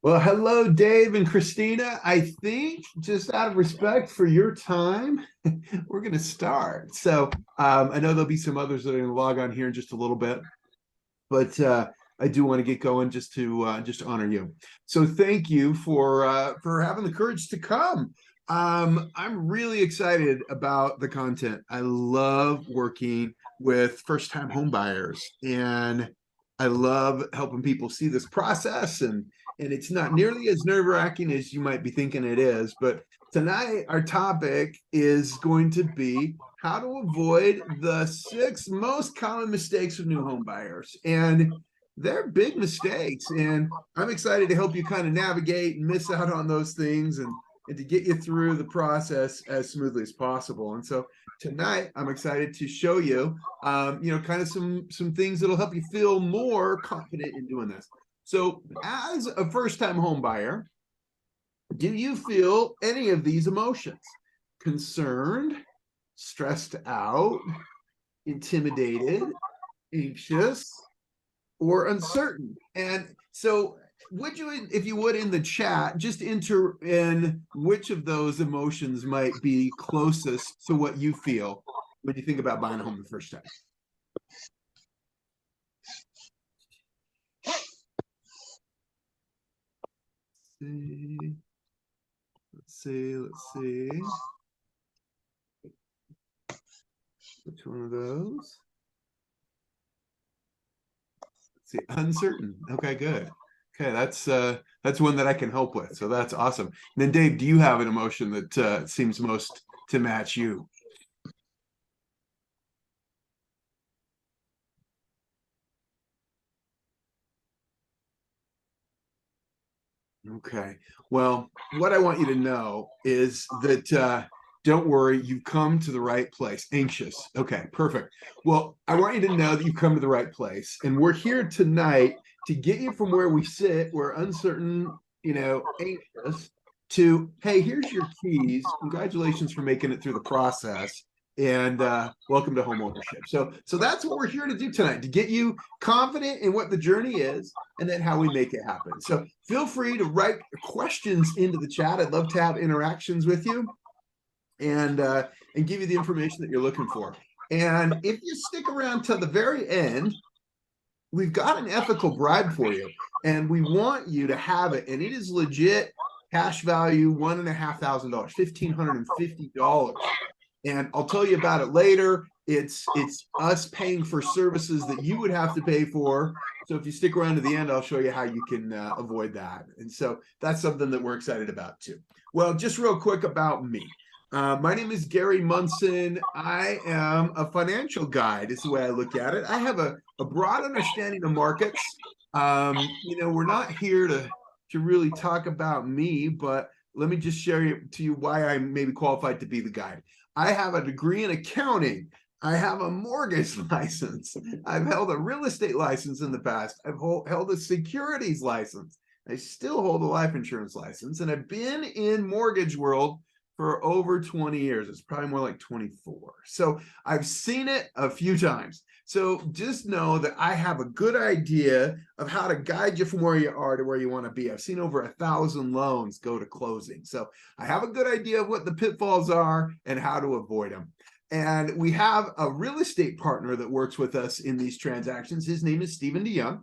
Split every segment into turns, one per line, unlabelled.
Well, hello, Dave and Christina. I think just out of respect for your time, we're going to start. I know there'll be some others that are going to log on here in just a little bit, but I do want to get going just to honor you. So thank you for having the courage to come. I'm really excited about the content. I love working with first-time home buyers, and I love helping people see this process. And it's not nearly as nerve-wracking as you might be thinking it is. But tonight, our topic is going to be how to avoid the 6 most common mistakes of new home buyers. And they're big mistakes. And I'm excited to help you kind of navigate and miss out on those things and to get you through the process as smoothly as possible. And so tonight, I'm excited to show you, kind of some things that'll help you feel more confident in doing this. So as a first-time home buyer, do you feel any of these emotions? Concerned, stressed out, intimidated, anxious, or uncertain? And so, would you, if you would, in the chat, just enter in which of those emotions might be closest to what you feel when you think about buying a home the first time? Let's see. Which one of those? See, uncertain. Okay, good. Okay, that's one that I can help with. So that's awesome. And then Dave, do you have an emotion that seems most to match you? Okay. Well, what I want you to know is that don't worry, you've come to the right place. Anxious. Okay, perfect. Well, I want you to know that you've come to the right place. And we're here tonight to get you from where we sit, we're uncertain, anxious, to, hey, here's your keys. Congratulations for making it through the process. And welcome to home ownership. So that's what we're here to do tonight, to get you confident in what the journey is and then how we make it happen. So feel free to write questions into the chat. I'd love to have interactions with you and give you the information that you're looking for. And if you stick around till the very end, we've got an ethical bribe for you, and we want you to have it. And it is legit cash value, $1,500, $1,550. And I'll tell you about it later. It's us paying for services that you would have to pay for. So if you stick around to the end, I'll show you how you can avoid that. And so that's something that we're excited about too. Well, just real quick about me. My name is Gary Munson. I am a financial guide, is the way I look at it. I have a broad understanding of markets. We're not here to really talk about me, but let me just share to you why I'm maybe qualified to be the guide. I have a degree in accounting. I have a mortgage license. I've held a real estate license in the past. I've held a securities license. I still hold a life insurance license, and I've been in mortgage world for over 20 years. It's probably more like 24. So I've seen it a few times. So just know that I have a good idea of how to guide you from where you are to where you want to be. I've seen over 1,000 loans go to closing. So I have a good idea of what the pitfalls are and how to avoid them. And we have a real estate partner that works with us in these transactions. His name is Stephen DeYoung.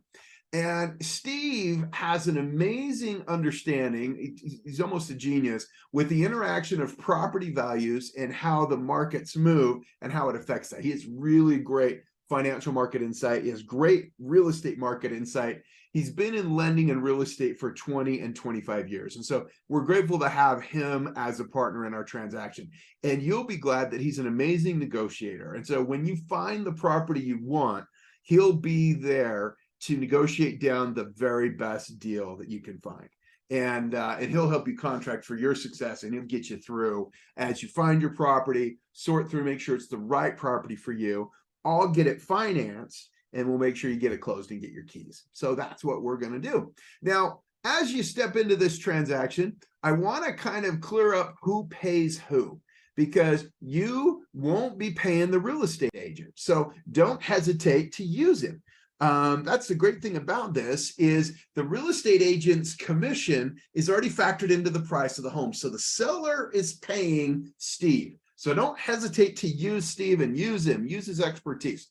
And Steve has an amazing understanding. He's almost a genius with the interaction of property values and how the markets move and how it affects that. He has really great financial market insight. He has great real estate market insight. He's been in lending and real estate for 20 and 25 years. And so we're grateful to have him as a partner in our transaction. And you'll be glad that he's an amazing negotiator. And so when you find the property you want, he'll be there to negotiate down the very best deal that you can find. And he'll help you contract for your success, and he'll get you through as you find your property, sort through, make sure it's the right property for you. I'll get it financed, and we'll make sure you get it closed and get your keys. So that's what we're going to do. Now, as you step into this transaction, I want to kind of clear up who pays who, because you won't be paying the real estate agent. So don't hesitate to use him. That's the great thing about this is the real estate agent's commission is already factored into the price of the home. So the seller is paying Steve. So don't hesitate to use Steve and use him, use his expertise.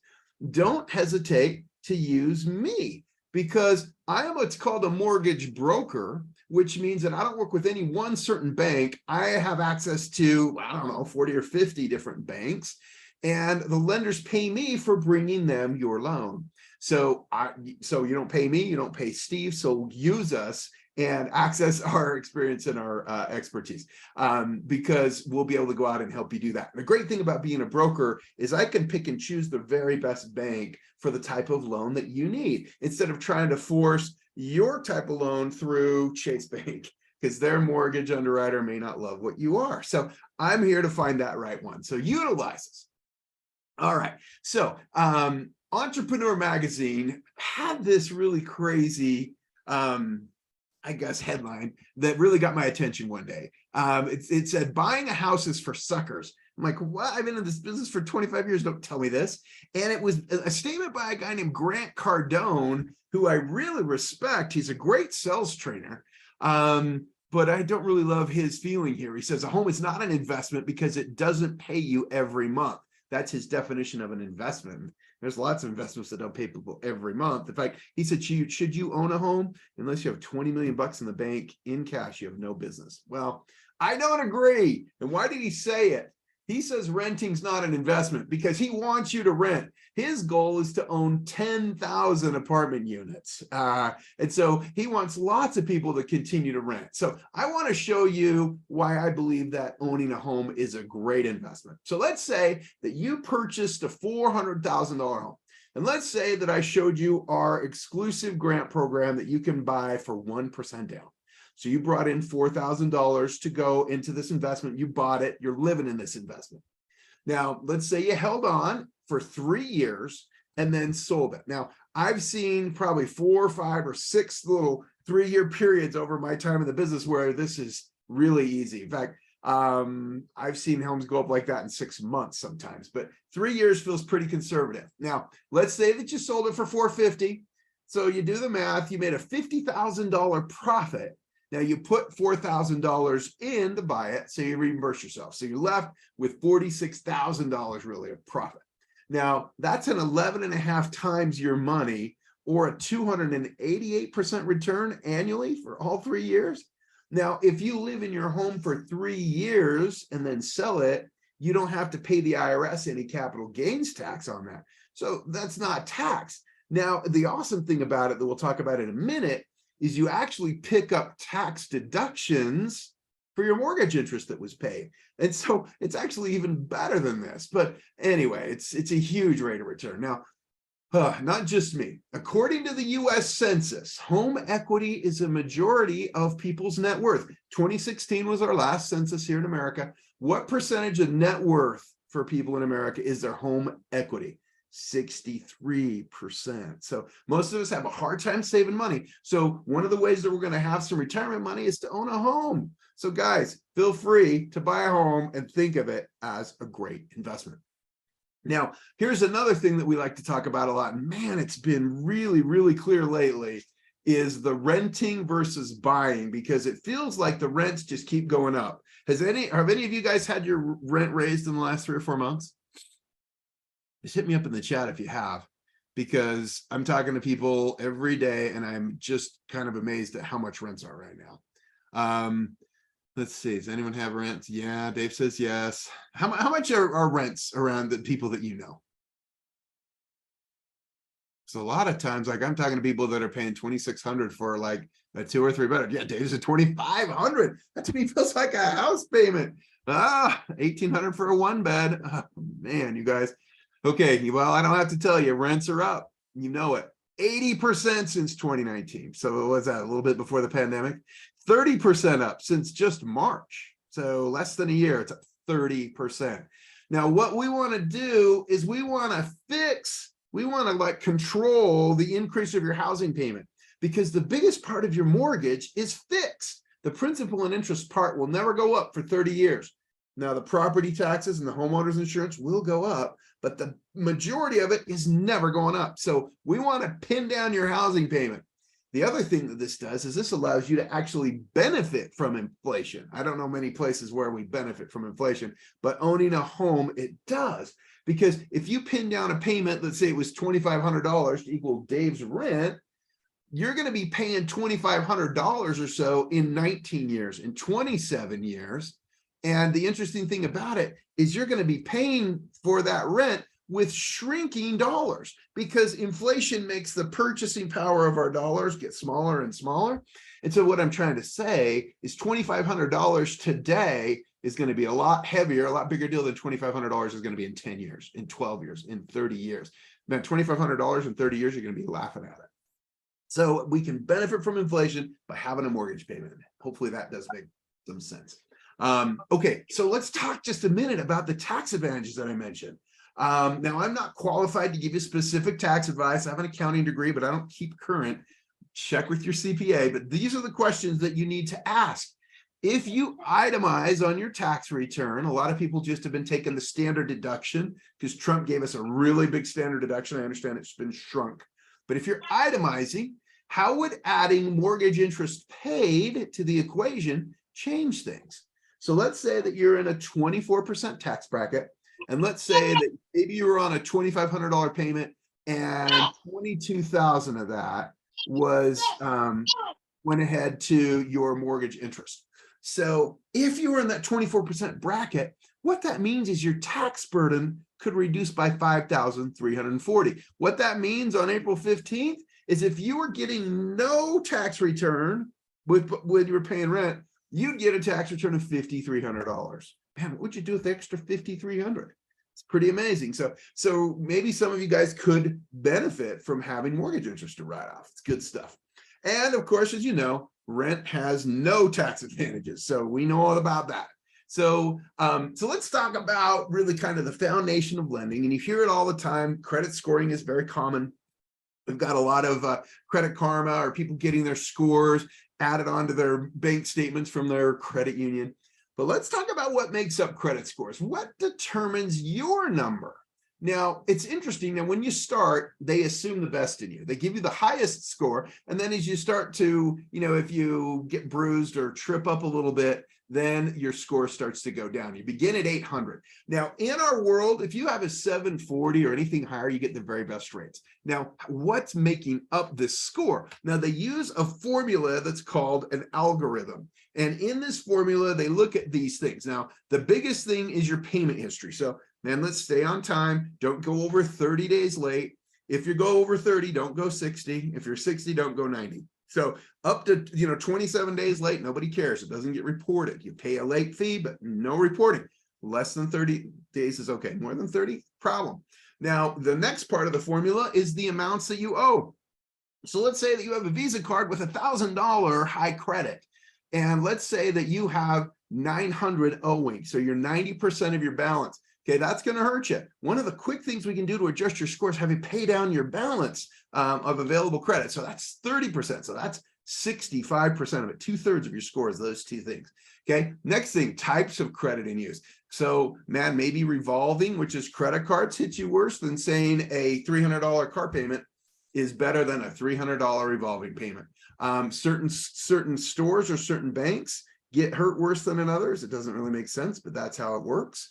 Don't hesitate to use me because I am what's called a mortgage broker, which means that I don't work with any one certain bank. I have access to, I don't know, 40 or 50 different banks, and the lenders pay me for bringing them your loan. So you don't pay me, you don't pay Steve. So use us and access our experience and our expertise, because we'll be able to go out and help you do that. And the great thing about being a broker is I can pick and choose the very best bank for the type of loan that you need, instead of trying to force your type of loan through Chase Bank, because their mortgage underwriter may not love what you are. So I'm here to find that right one. So utilize us. All right. So Entrepreneur Magazine had this really crazy, I guess, headline that really got my attention one day. It said, buying a house is for suckers. I'm like, what? I've been in this business for 25 years. Don't tell me this. And it was a statement by a guy named Grant Cardone, who I really respect. He's a great sales trainer. But I don't really love his feeling here. He says a home is not an investment because it doesn't pay you every month. That's his definition of an investment. There's lots of investments that don't pay people every month. In fact, he said, should you own a home? Unless you have 20 million bucks in the bank in cash, you have no business. Well, I don't agree. And why did he say it? He says renting's not an investment because he wants you to rent. His goal is to own 10,000 apartment units. And so he wants lots of people to continue to rent. So I want to show you why I believe that owning a home is a great investment. So let's say that you purchased a $400,000 home. And let's say that I showed you our exclusive grant program that you can buy for 1% down. So you brought in $4,000 to go into this investment. You bought it. You're living in this investment. Now, let's say you held on for 3 years and then sold it. Now, I've seen probably 4, 5, or 6 little 3-year periods over my time in the business where this is really easy. In fact, I've seen homes go up like that in 6 months sometimes, but 3 years feels pretty conservative. Now, let's say that you sold it for $450,000. So you do the math, you made a $50,000 profit. Now you put $4,000 in to buy it, so you reimburse yourself. So you're left with $46,000 really of profit. Now that's an 11.5 times your money, or a 288% return annually for all 3 years. Now, if you live in your home for 3 years and then sell it, you don't have to pay the IRS any capital gains tax on that. So that's not taxed. Now, the awesome thing about it that we'll talk about in a minute is you actually pick up tax deductions for your mortgage interest that was paid. And so it's actually even better than this. But anyway, it's a huge rate of return. Now, not just me. According to the US Census, home equity is a majority of people's net worth. 2016 was our last census here in America. What percentage of net worth for people in America is their home equity? 63%. So most of us have a hard time saving money. So one of the ways that we're going to have some retirement money is to own a home. So guys, feel free to buy a home and think of it as a great investment. Now, here's another thing that we like to talk about a lot. And man, it's been really, really clear lately, is the renting versus buying, because it feels like the rents just keep going up. Have any of you guys had your rent raised in the last 3 or 4 months? Just hit me up in the chat if you have, because I'm talking to people every day and I'm just kind of amazed at how much rents are right now. Let's see, does anyone have rents? Yeah, Dave says yes. How much are rents around the people that you know? So a lot of times, like I'm talking to people that are paying $2,600 for like a 2 or 3 bedroom. Yeah, Dave's at $2,500. That to me feels like a house payment. $1,800 for a 1 bed. Oh, man, you guys. Okay, well, I don't have to tell you, rents are up. You know it. 80% since 2019. So what was that, a little bit before the pandemic? 30% up since just March. So less than a year, it's up 30%. Now, what we want to do is we want to like control the increase of your housing payment, because the biggest part of your mortgage is fixed. The principal and interest part will never go up for 30 years. Now, the property taxes and the homeowner's insurance will go up, but the majority of it is never going up. So we want to pin down your housing payment. The other thing that this does is this allows you to actually benefit from inflation. I don't know many places where we benefit from inflation, but owning a home, it does. Because if you pin down a payment, let's say it was $2,500 to equal Dave's rent, you're going to be paying $2,500 or so in 19 years, in 27 years. And the interesting thing about it is you're going to be paying for that rent with shrinking dollars, because inflation makes the purchasing power of our dollars get smaller and smaller. And so what I'm trying to say is $2,500 today is going to be a lot heavier, a lot bigger deal than $2,500 is going to be in 10 years, in 12 years, in 30 years. Man, $2,500 in 30 years, you're going to be laughing at it. So we can benefit from inflation by having a mortgage payment. Hopefully that does make some sense. Okay, so let's talk just a minute about the tax advantages that I mentioned. Now, I'm not qualified to give you specific tax advice. I have an accounting degree, but I don't keep current. Check with your CPA, but these are the questions that you need to ask. If you itemize on your tax return, a lot of people just have been taking the standard deduction because Trump gave us a really big standard deduction. I understand it's been shrunk. But if you're itemizing, how would adding mortgage interest paid to the equation change things? So let's say that you're in a 24% tax bracket. And let's say that maybe you were on a $2,500 payment and 22,000 of that was went ahead to your mortgage interest. So if you were in that 24% bracket, what that means is your tax burden could reduce by $5,340. What that means on April 15th is if you were getting no tax return when you were paying rent, you'd get a tax return of $5,300. Man, what would you do with the extra $5,300? It's pretty amazing. So maybe some of you guys could benefit from having mortgage interest to write off. It's good stuff. And of course, as you know, rent has no tax advantages. So we know all about that. So let's talk about really kind of the foundation of lending. And you hear it all the time. Credit scoring is very common. We've got a lot of Credit Karma or people getting their scores added onto their bank statements from their credit union. But let's talk about what makes up credit scores. What determines your number? Now, it's interesting that when you start, they assume the best in you. They give you the highest score. And then as you start to, if you get bruised or trip up a little bit, then your score starts to go down. You begin at 800. Now, in our world, if you have a 740 or anything higher, you get the very best rates. Now, what's making up this score? Now, they use a formula that's called an algorithm. And in this formula, they look at these things. Now, the biggest thing is your payment history. So, man, let's stay on time. Don't go over 30 days late. If you go over 30, don't go 60. If you're 60, don't go 90. So up to 27 days late, nobody cares. It doesn't get reported. You pay a late fee, but no reporting. Less than 30 days is okay. More than 30, problem. Now, the next part of the formula is the amounts that you owe. So let's say that you have a Visa card with $1,000 high credit. And let's say that you have 900 owing. So you're 90% of your balance. Okay, that's going to hurt you. One of the quick things we can do to adjust your scores, have you pay down your balance of available credit. So that's 30%. So that's 65% of it, 2/3 of your score is those two things. Okay, next thing, types of credit in use. So, man, maybe revolving, which is credit cards, hits you worse than saying a $300 car payment is better than a $300 revolving payment. Certain stores or certain banks get hurt worse than in others. It doesn't really make sense, but that's how it works.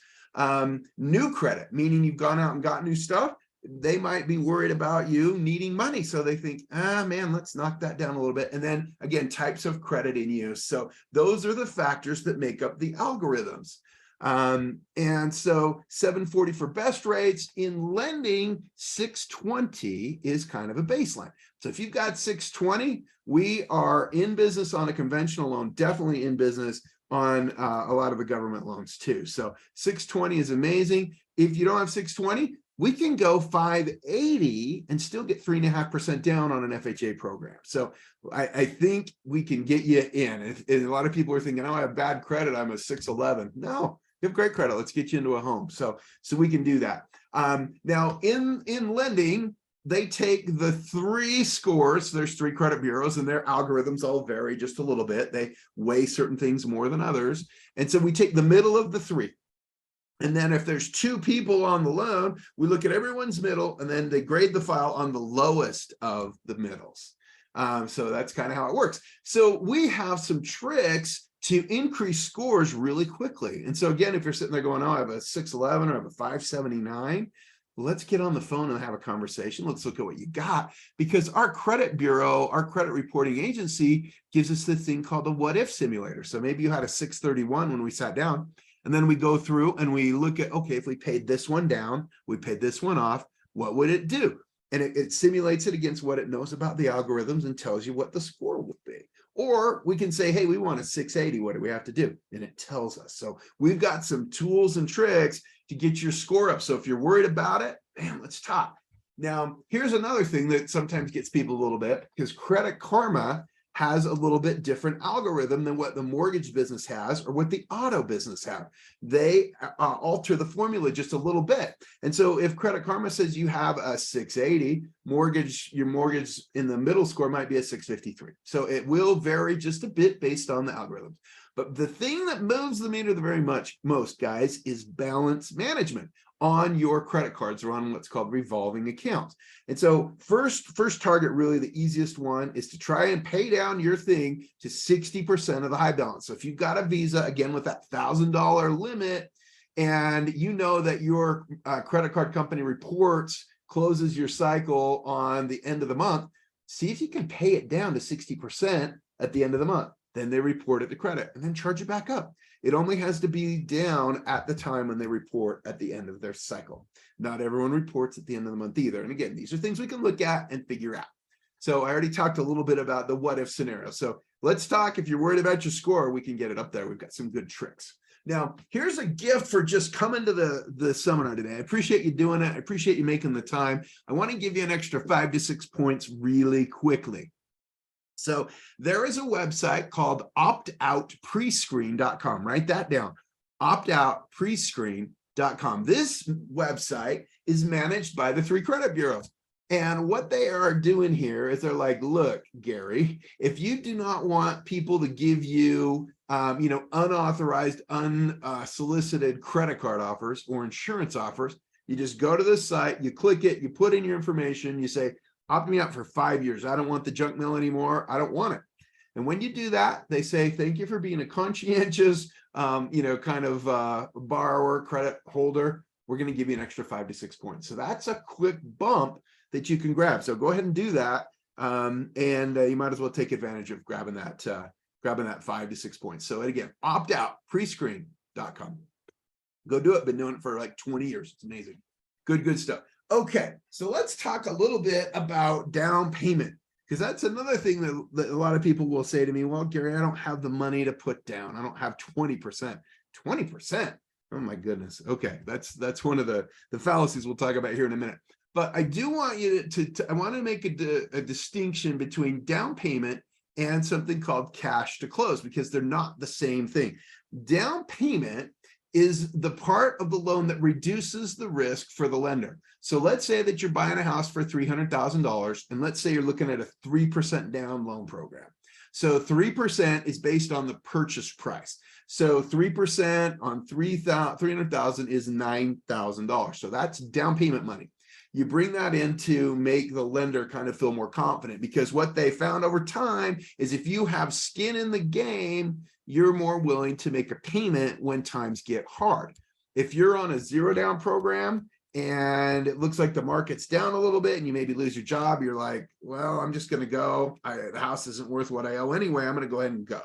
New credit, meaning you've gone out and got new stuff. They might be worried about you needing money. So they think, man, let's knock that down a little bit. And then again, types of credit in use. So those are the factors that make up the algorithms. And so 740 for best rates. In lending, 620 is kind of a baseline. So if you've got 620, we are in business on a conventional loan, definitely in business on a lot of the government loans too. So 620 is amazing. If you don't have 620, we can go 580 and still get 3.5% down on an FHA program. So I think we can get you in. If a lot of people are thinking, oh, I have bad credit, I'm a 611. No, you have great credit. Let's get you into a home. So we can do that. Now in lending, they take the 3 scores. There's 3 credit bureaus and their algorithms all vary just a little bit. They weigh certain things more than others. And so we take the middle of the 3. And then if there's two people on the loan, we look at everyone's middle and then they grade the file on the lowest of the middles. So that's kind of how it works. So we have some tricks to increase scores really quickly. And so again, if you're sitting there going, oh, I have a 611 or I have a 579, let's get on the phone and have a conversation. Let's look at what you got, because our credit bureau, our credit reporting agency gives us this thing called the what if simulator. So maybe you had a 631 when we sat down, and then we go through and we look at, okay, if we paid this one down, we paid this one off, what would it do? And it simulates it against what it knows about the algorithms and tells you what the score would be. Or we can say, hey, we want a 680. What do we have to do? And it tells us. So we've got some tools and tricks to get your score up. So if you're worried about it, man, let's talk. Now, here's another thing that sometimes gets people a little bit, because Credit Karma has a little bit different algorithm than what the mortgage business has or what the auto business have. They alter the formula just a little bit. And so if Credit Karma says you have a 680 mortgage, your mortgage in the middle score might be a 653. So it will vary just a bit based on the algorithms. But the thing that moves the meter the most, guys, is balance management on your credit cards or on what's called revolving accounts. And so first target, really the easiest one, is to try and pay down your thing to 60% of the high balance. So if you've got a Visa, again, with that $1,000 limit, and you know that your credit card company reports, closes your cycle on the end of the month, see if you can pay it down to 60% at the end of the month. Then they report it to credit and then charge it back up. It only has to be down at the time when they report at the end of their cycle. Not everyone reports at the end of the month either. And again, these are things we can look at and figure out. So I already talked a little bit about the what if scenario. So let's talk. If you're worried about your score, we can get it up there. We've got some good tricks. Now, here's a gift for just coming to the seminar today. I appreciate you doing it. I appreciate you making the time. I want to give you an extra 5 to 6 points really quickly. So there is a website called optoutprescreen.com. Write that down, optoutprescreen.com. This website is managed by the 3 credit bureaus. And what they are doing here is they're like, look, Gary, if you do not want people to give you, unauthorized, unsolicited credit card offers or insurance offers, you just go to this site, you click it, you put in your information, you say, opt me out for 5 years. I don't want the junk mail anymore. I don't want it. And when you do that, they say, thank you for being a conscientious, borrower, credit holder. We're going to give you an extra 5 to 6 points. So that's a quick bump that you can grab. So go ahead and do that. You might as well take advantage of grabbing that 5 to 6 points. So again, optoutprescreen.com. Go do it. Been doing it for like 20 years. It's amazing. Good stuff. Okay, so let's talk a little bit about down payment, because that's another thing that a lot of people will say to me, well, Gary, I don't have the money to put down. I don't have 20%. 20%? Oh my goodness. Okay, that's one of the fallacies we'll talk about here in a minute. But I do want you I want to make a distinction between down payment and something called cash to close, because they're not the same thing. Down payment is the part of the loan that reduces the risk for the lender. So let's say that you're buying a house for $300,000, and let's say you're looking at a 3% down loan program. So 3% is based on the purchase price. So 3% on 300,000 is $9,000. So that's down payment money. You bring that in to make the lender kind of feel more confident, because what they found over time is if you have skin in the game, you're more willing to make a payment when times get hard. If you're on a 0 down program and it looks like the market's down a little bit and you maybe lose your job, you're like, well, I'm just going to go. The house isn't worth what I owe anyway. I'm going to go ahead and go.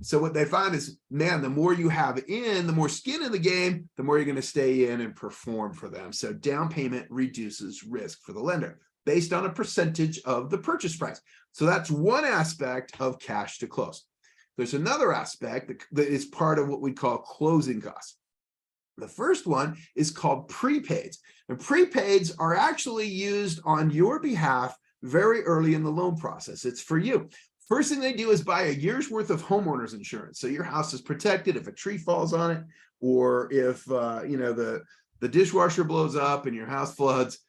So what they find is, man, the more you have in, the more skin in the game, the more you're going to stay in and perform for them. So down payment reduces risk for the lender based on a percentage of the purchase price. So that's one aspect of cash to close. There's another aspect that is part of what we call closing costs. The first one is called prepaids. And prepaids are actually used on your behalf very early in the loan process. It's for you. First thing they do is buy a year's worth of homeowners insurance. So your house is protected if a tree falls on it, or if the dishwasher blows up and your house floods,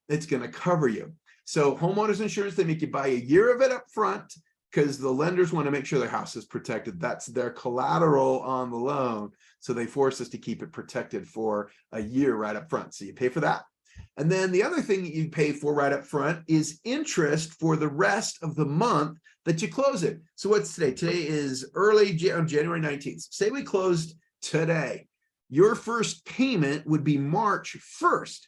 it's going to cover you. So homeowners insurance, they make you buy a year of it up front. because the lenders want to make sure their house is protected. That's their collateral on the loan. So they force us to keep it protected for a year right up front. So you pay for that. And then the other thing that you pay for right up front is interest for the rest of the month that you close it. So what's today? Today is January 19th. Say we closed today. Your first payment would be March 1st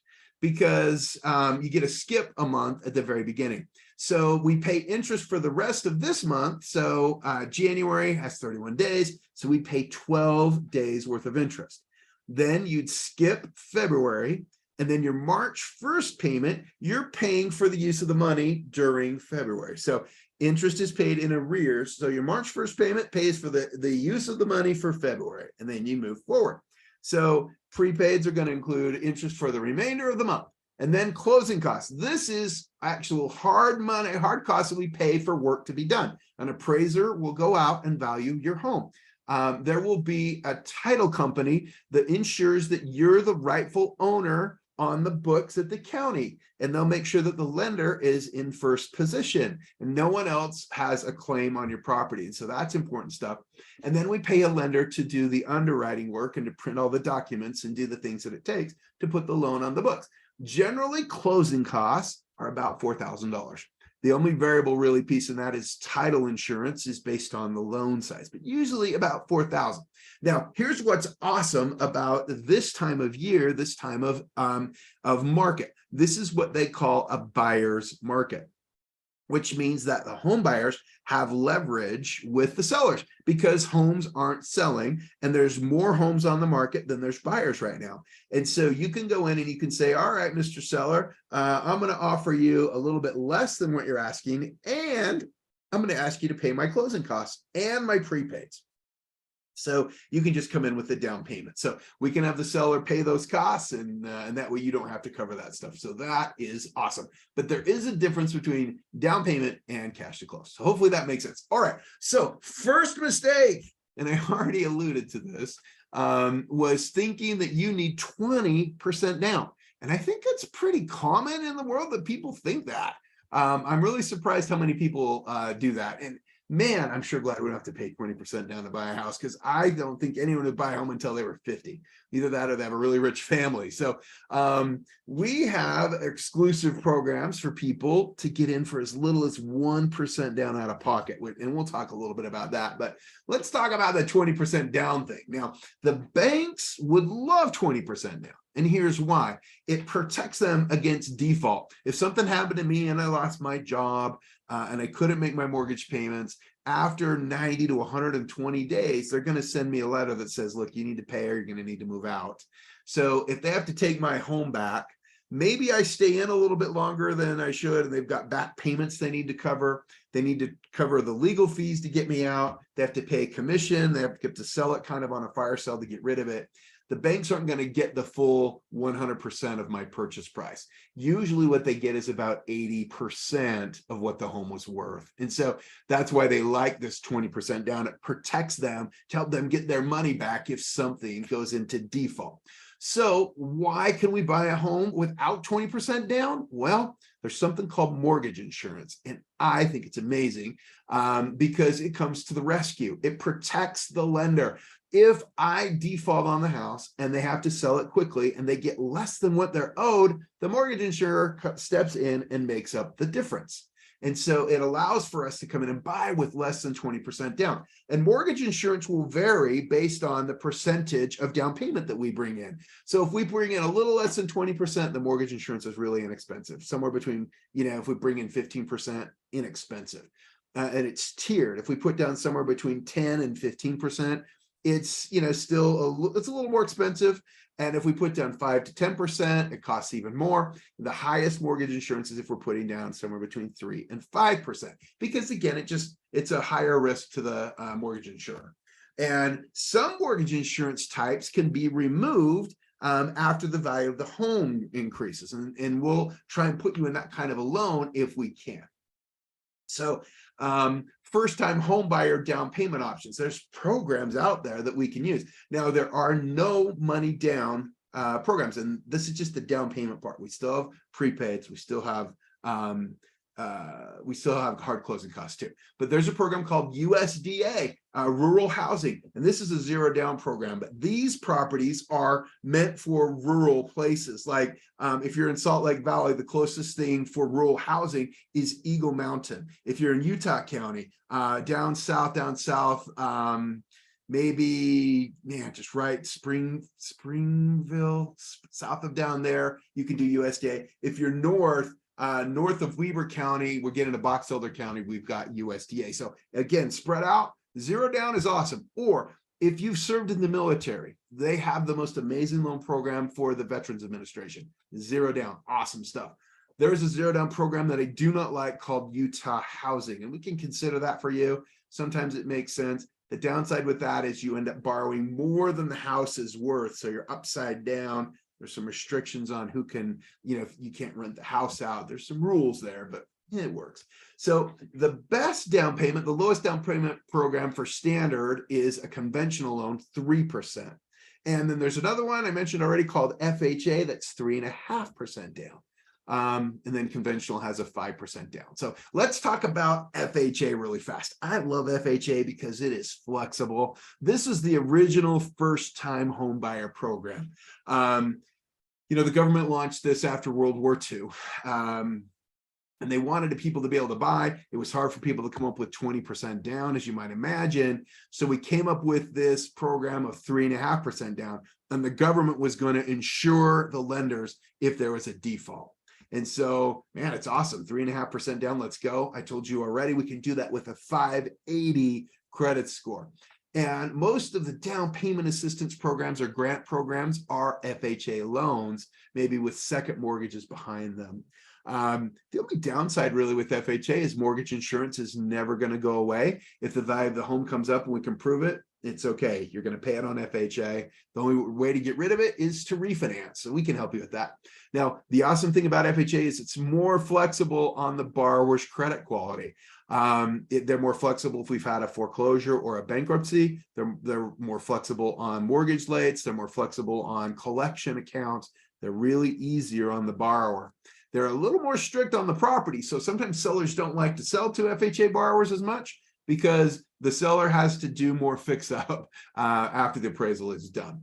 because you get to skip a month at the very beginning. So we pay interest for the rest of this month. So January has 31 days. So we pay 12 days worth of interest. Then you'd skip February. And then your March 1st payment, you're paying for the use of the money during February. So interest is paid in arrears. So your March 1st payment pays for the use of the money for February, and then you move forward. So prepaids are going to include interest for the remainder of the month. And then closing costs. This is actual hard money, hard costs that we pay for work to be done. An appraiser will go out and value your home. There will be a title company that ensures that you're the rightful owner on the books at the county, and they'll make sure that the lender is in first position and no one else has a claim on your property. And so that's important stuff. And then we pay a lender to do the underwriting work and to print all the documents and do the things that it takes to put the loan on the books. Generally, closing costs are about $4,000. The only variable really piece in that is title insurance is based on the loan size, but usually about $4,000. Now, here's what's awesome about this time of year, this time of market. This is what they call a buyer's market, which means that the home buyers have leverage with the sellers because homes aren't selling and there's more homes on the market than there's buyers right now. And so you can go in and you can say, all right, Mr. Seller, I'm going to offer you a little bit less than what you're asking, and I'm going to ask you to pay my closing costs and my prepaids. So you can just come in with the down payment. So we can have the seller pay those costs, and that way you don't have to cover that stuff. So that is awesome. But there is a difference between down payment and cash to close. So hopefully that makes sense. All right. So first mistake, and I already alluded to this, was thinking that you need 20% down. And I think it's pretty common in the world that people think that. I'm really surprised how many people do that. And man, I'm sure glad we don't have to pay 20% down to buy a house, because I don't think anyone would buy a home until they were 50. Either that or they have a really rich family. So we have exclusive programs for people to get in for as little as 1% down out of pocket. And we'll talk a little bit about that. But let's talk about the 20% down thing. Now, the banks would love 20% down. And here's why. It protects them against default. If something happened to me and I lost my job and I couldn't make my mortgage payments, after 90 to 120 days, they're going to send me a letter that says, look, you need to pay or you're going to need to move out. So if they have to take my home back, maybe I stay in a little bit longer than I should, and they've got back payments they need to cover. They need to cover the legal fees to get me out. They have to pay a commission. They have to get to sell it kind of on a fire sale to get rid of it. The banks aren't going to get the full 100% of my purchase price. Usually what they get is about 80% of what the home was worth. And so that's why they like this 20% down. It protects them to help them get their money back if something goes into default. So why can we buy a home without 20% down? Well, there's something called mortgage insurance. And I think it's amazing because it comes to the rescue. It protects the lender. If I default on the house and they have to sell it quickly and they get less than what they're owed, the mortgage insurer steps in and makes up the difference. And so it allows for us to come in and buy with less than 20% down. And mortgage insurance will vary based on the percentage of down payment that we bring in. So if we bring in a little less than 20%, the mortgage insurance is really inexpensive. Somewhere between, if we bring in 15%, inexpensive. And it's tiered. If we put down somewhere between 10 and 15%, it's still it's a little more expensive. And if we put down 5 to 10%, it costs even more. The highest mortgage insurance is if we're putting down somewhere between 3 and 5%, because again, it's a higher risk to the mortgage insurer. And some mortgage insurance types can be removed after the value of the home increases, and we'll try and put you in that kind of a loan if we can. So first-time home buyer down payment options. There's programs out there that we can use. Now, there are no money down programs, and this is just the down payment part. We still have prepaids. We still have we still have hard closing costs too, but there's a program called USDA, rural housing. And this is a zero down program, but these properties are meant for rural places. Like if you're in Salt Lake Valley, the closest thing for rural housing is Eagle Mountain. If you're in Utah County, down south, maybe, just right, Springville, south of down there, you can do USDA. If you're north of Weber County, we're getting to Box Elder County, we've got USDA. So again, spread out, zero down is awesome. Or if you've served in the military, they have the most amazing loan program for the Veterans Administration. Zero down, awesome stuff. There's a zero down program that I do not like called Utah Housing, and we can consider that for you. Sometimes it makes sense. The downside with that is you end up borrowing more than the house is worth. So you're upside down. There's some restrictions on who can, you can't rent the house out. There's some rules there, but it works. So the best down payment, the lowest down payment program for standard is a conventional loan, 3%. And then there's another one I mentioned already called FHA, that's 3.5% down. And then conventional has a 5% down. So let's talk about FHA really fast. I love FHA because it is flexible. This is the original first-time home buyer program. The government launched this after World War II. And they wanted people to be able to buy. It was hard for people to come up with 20% down, as you might imagine. So we came up with this program of 3.5% down, and the government was going to insure the lenders if there was a default. And so, man, it's awesome. 3.5% down. Let's go. I told you already, we can do that with a 580 credit score. And most of the down payment assistance programs or grant programs are FHA loans, maybe with second mortgages behind them. The only downside really with FHA is mortgage insurance is never going to go away. If the value of the home comes up and we can prove it, it's okay. You're going to pay it on FHA. The only way to get rid of it is to refinance. So we can help you with that. Now, the awesome thing about FHA is it's more flexible on the borrower's credit quality. They're more flexible if we've had a foreclosure or a bankruptcy. They're more flexible on mortgage rates. They're more flexible on collection accounts. They're really easier on the borrower. They're a little more strict on the property. So sometimes sellers don't like to sell to FHA borrowers as much because the seller has to do more fix up after the appraisal is done.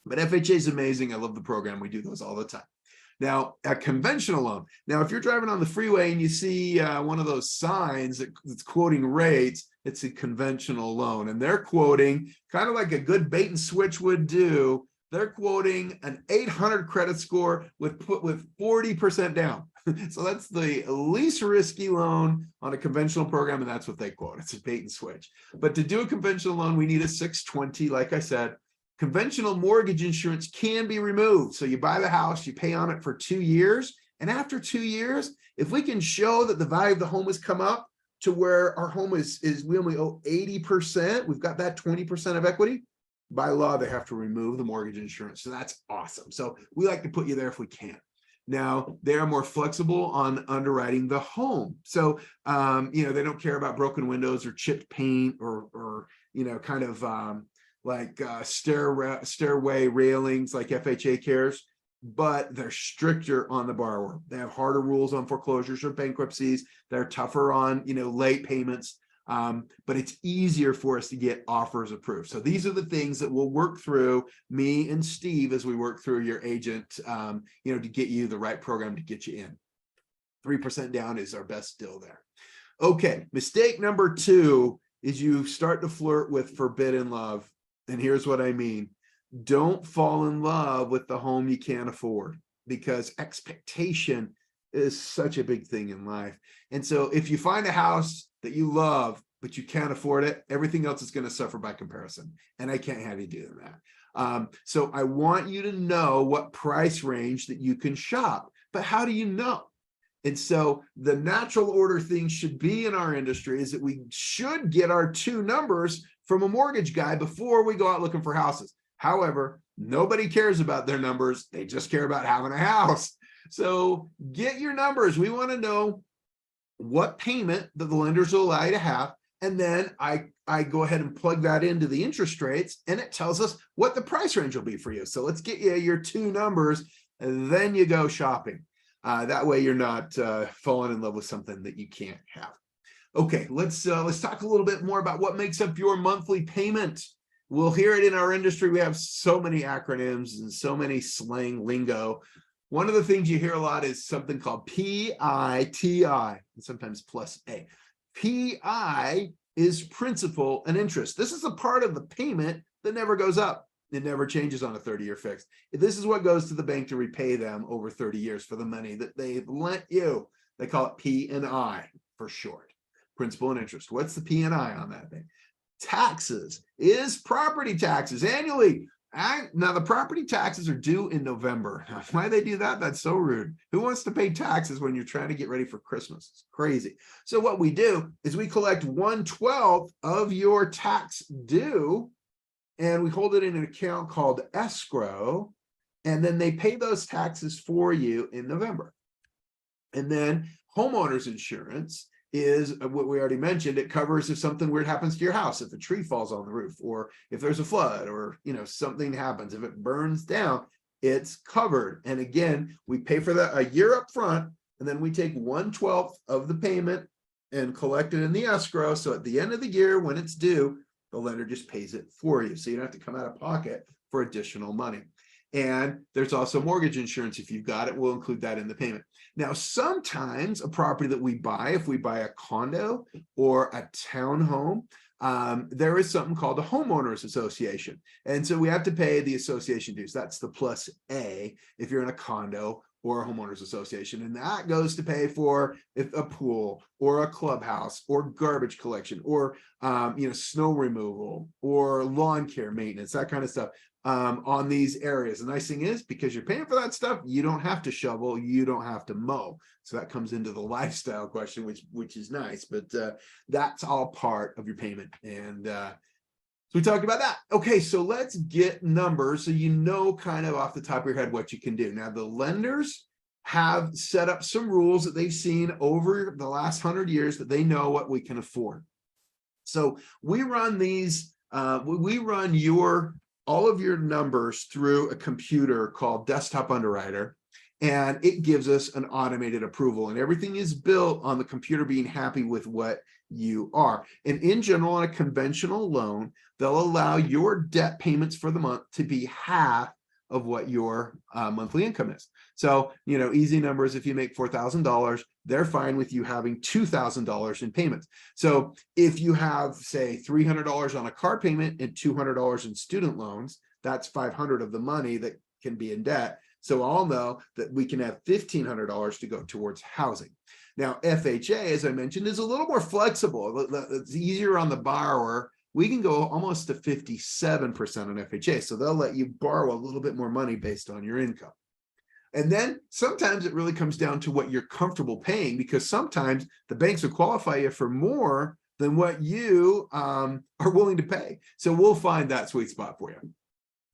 But FHA is amazing. I love the program. We do those all the time. Now, a conventional loan. Now, if you're driving on the freeway and you see one of those signs that's quoting rates, it's a conventional loan. And they're quoting, kind of like a good bait and switch would do, they're quoting an 800 credit score with 40% down. So that's the least risky loan on a conventional program, and that's what they quote. It's a bait and switch. But to do a conventional loan, we need a 620, like I said. Conventional mortgage insurance can be removed. So you buy the house, you pay on it for 2 years, and after 2 years, if we can show that the value of the home has come up to where our home is we only owe 80%, we've got that 20% of equity, by law, they have to remove the mortgage insurance. So that's awesome. So we like to put you there if we can. Now, they are more flexible on underwriting the home. So, they don't care about broken windows or chipped paint or stairway railings like FHA cares, but they're stricter on the borrower. They have harder rules on foreclosures or bankruptcies. They're tougher on, late payments. But it's easier for us to get offers approved. So these are the things that we'll work through, me and Steve, as we work through your agent, to get you the right program to get you in. 3% down is our best deal there. Okay, mistake number 2 is you start to flirt with forbidden love. And here's what I mean. Don't fall in love with the home you can't afford, because expectation is such a big thing in life. And so if you find a house that you love, but you can't afford it, everything else is going to suffer by comparison. And I can't have you doing that. So I want you to know what price range that you can shop. But how do you know? And so the natural order thing should be in our industry is that we should get our 2 numbers from a mortgage guy before we go out looking for houses. However, nobody cares about their numbers. They just care about having a house. So get your numbers. We want to know what payment that the lenders will allow you to have. And then I go ahead and plug that into the interest rates, and it tells us what the price range will be for you. So let's get you your 2 numbers, and then you go shopping. That way you're not falling in love with something that you can't have. Okay, let's talk a little bit more about what makes up your monthly payment. We'll hear it in our industry. We have so many acronyms and so many slang lingo. One of the things you hear a lot is something called PITI, and sometimes plus A. PI is principal and interest. This is a part of the payment that never goes up. It never changes on a 30-year fix. This is what goes to the bank to repay them over 30 years for the money that they've lent you. They call it P&I for short, principal and interest. What's the P&I on that thing? Taxes is property taxes annually. Now the property taxes are due in November. Why they do that? That's so rude. Who wants to pay taxes when you're trying to get ready for Christmas? It's crazy. So what we do is we collect 1/12 of your tax due, and we hold it in an account called escrow, and then they pay those taxes for you in November. And then homeowners insurance is what we already mentioned. It covers if something weird happens to your house, if a tree falls on the roof, or if there's a flood, or something happens, if it burns down, it's covered. And again, we pay for that a year up front, and then we take 1/12 of the payment and collect it in the escrow. So at the end of the year, when it's due, the lender just pays it for you. So you don't have to come out of pocket for additional money. And there's also mortgage insurance. If you've got it, we'll include that in the payment. Now, sometimes a property that we buy, if we buy a condo or a townhome, there is something called a homeowners association. And so we have to pay the association dues. That's the plus A if you're in a condo or a homeowners association. And that goes to pay for a pool or a clubhouse or garbage collection or snow removal or lawn care maintenance, that kind of stuff. On these areas. The nice thing is, because you're paying for that stuff, you don't have to shovel, you don't have to mow. So that comes into the lifestyle question, which is nice, but that's all part of your payment. And so we talked about that. Okay, so let's get numbers so you know kind of off the top of your head what you can do. Now, the lenders have set up some rules that they've seen over the last 100 years that they know what we can afford. So we run these, we run all of your numbers through a computer called Desktop Underwriter, and it gives us an automated approval, and everything is built on the computer being happy with what you are. And in general, on a conventional loan, they'll allow your debt payments for the month to be half of what your monthly income is. So, easy numbers, if you make $4,000, they're fine with you having $2,000 in payments. So if you have, say, $300 on a car payment and $200 in student loans, that's $500 of the money that can be in debt. So I'll know that we can have $1,500 to go towards housing. Now, FHA, as I mentioned, is a little more flexible. It's easier on the borrower. We can go almost to 57% on FHA. So they'll let you borrow a little bit more money based on your income. And then sometimes it really comes down to what you're comfortable paying, because sometimes the banks will qualify you for more than what you are willing to pay. So we'll find that sweet spot for you.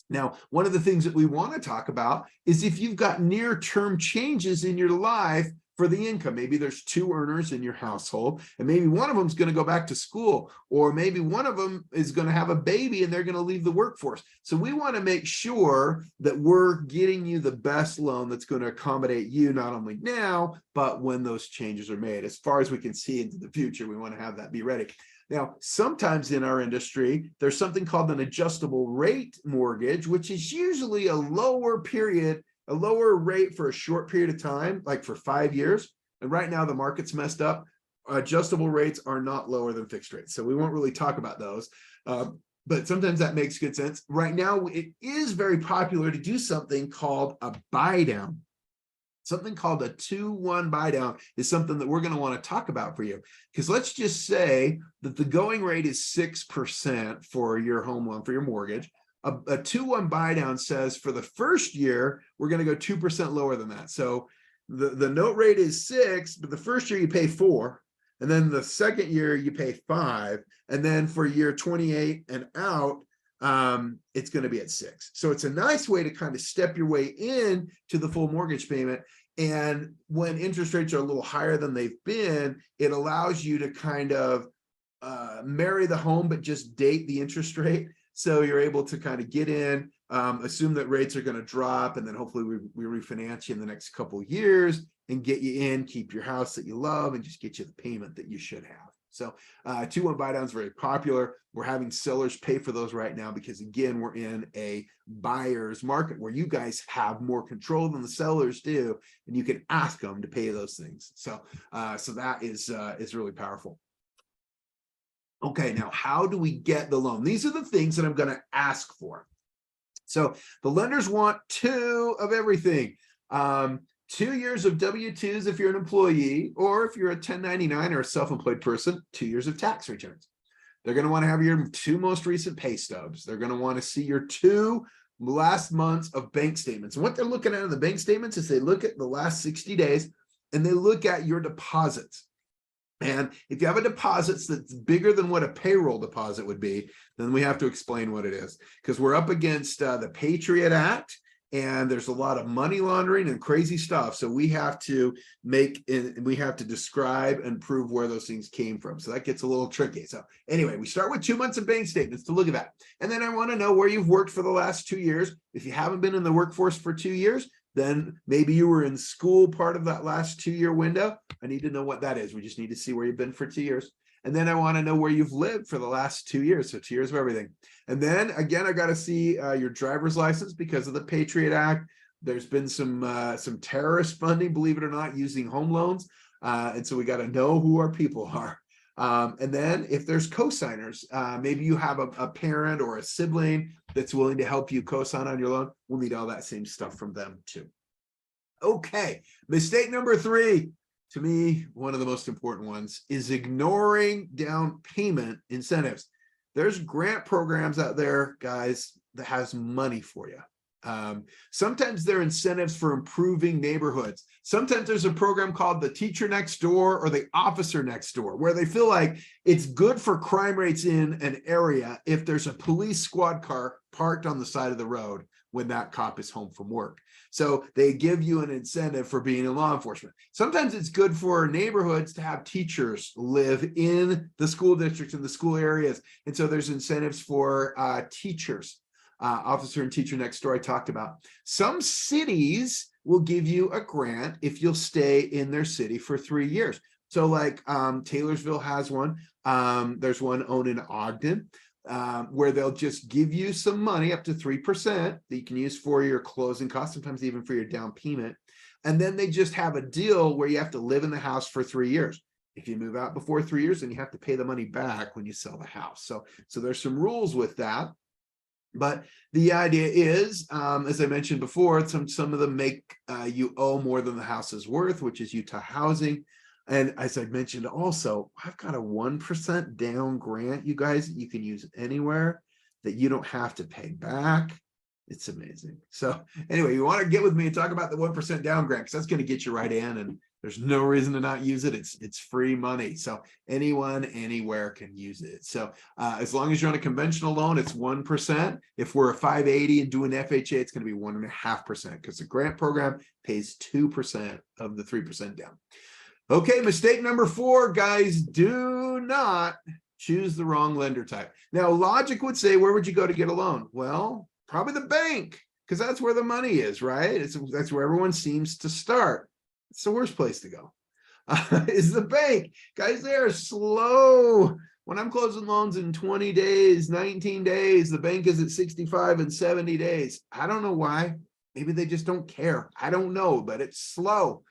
Now, one of the things that we want to talk about is if you've got near-term changes in your life for the income. Maybe there's 2 earners in your household, and maybe one of them is going to go back to school, or maybe one of them is going to have a baby and they're going to leave the workforce. So we want to make sure that we're getting you the best loan that's going to accommodate you, not only now, but when those changes are made. As far as we can see into the future, we want to have that be ready. Now, sometimes in our industry, there's something called an adjustable rate mortgage, which is usually a lower rate for a short period of time, like for 5 years. And right now the market's messed up. Adjustable rates are not lower than fixed rates. So we won't really talk about those. But sometimes that makes good sense. Right now, it is very popular to do something called a buy down. Something called a 2-1 buy down is something that we're going to want to talk about for you. Because let's just say that the going rate is 6% for your home loan, for your mortgage. A 2-1 buy down says for the first year, we're going to go 2% lower than that. So the note rate is 6, but the first year you pay 4. And then the second year you pay 5. And then for year 28 and out, it's going to be at 6. So it's a nice way to kind of step your way in to the full mortgage payment. And when interest rates are a little higher than they've been, it allows you to kind of marry the home, but just date the interest rate. So you're able to kind of get in, assume that rates are going to drop, and then hopefully we refinance you in the next couple of years and get you in, keep your house that you love, and just get you the payment that you should have. So 2-1 buy down is very popular. We're having sellers pay for those right now because, again, we're in a buyer's market where you guys have more control than the sellers do, and you can ask them to pay those things. So that is really powerful. Okay, now how do we get the loan? These are the things that I'm going to ask for. So the lenders want 2 of everything. 2 years of W-2s if you're an employee, or if you're a 1099 or a self-employed person, 2 years of tax returns. They're going to want to have your 2 most recent pay stubs. They're going to want to see your 2 last months of bank statements. And what they're looking at in the bank statements is they look at the last 60 days and they look at your deposits. And if you have a deposit that's bigger than what a payroll deposit would be, then we have to explain what it is, because we're up against the Patriot Act, and there's a lot of money laundering and crazy stuff. So we have to describe and prove where those things came from. So that gets a little tricky. So anyway, we start with 2 months of bank statements to look at that. And then I want to know where you've worked for the last 2 years. If you haven't been in the workforce for 2 years, then maybe you were in school part of that last 2-year window. I need to know what that is. We just need to see where you've been for 2 years. And then I want to know where you've lived for the last 2 years. So 2 years of everything. And then again, I got to see your driver's license because of the Patriot Act. There's been some terrorist funding, believe it or not, using home loans. And so we got to know who our people are. And then if there's co-signers, maybe you have a parent or a sibling that's willing to help you co-sign on your loan. We'll need all that same stuff from them too. Okay, mistake number 3, to me, one of the most important ones, is ignoring down payment incentives. There's grant programs out there, guys, that has money for you. Sometimes there are incentives for improving neighborhoods. Sometimes there's a program called the teacher next door or the officer next door, where they feel like it's good for crime rates in an area if there's a police squad car parked on the side of the road when that cop is home from work. So they give you an incentive for being in law enforcement. Sometimes it's good for neighborhoods to have teachers live in the school districts and the school areas. And so there's incentives for teachers. Officer and teacher next door I talked about. Some cities will give you a grant if you'll stay in their city for 3 years. So like Taylorsville has one. There's one owned in Ogden where they'll just give you some money up to 3% that you can use for your closing costs, sometimes even for your down payment. And then they just have a deal where you have to live in the house for 3 years. If you move out before 3 years, then you have to pay the money back when you sell the house. So there's some rules with that. But the idea is, as I mentioned before, some of them make you owe more than the house is worth, which is Utah housing. And as I mentioned also, I've got a 1% down grant, you guys, you can use anywhere that you don't have to pay back. It's amazing. So anyway, you want to get with me and talk about the 1% down grant, because that's going to get you right in, and there's no reason to not use it. It's free money. So anyone, anywhere can use it. So as long as you're on a conventional loan, it's 1%. If we're a 580 and doing FHA, it's going to be 1.5%, because the grant program pays 2% of the 3% down. Okay, mistake number 4, guys, do not choose the wrong lender type. Now, logic would say, where would you go to get a loan? Well, probably the bank, because that's where the money is, right? That's where everyone seems to start. It's the worst place to go, is the bank. Guys, they are slow. When I'm closing loans in 20 days, 19 days, the bank is at 65 and 70 days. I don't know why. Maybe they just don't care. I don't know, but it's slow.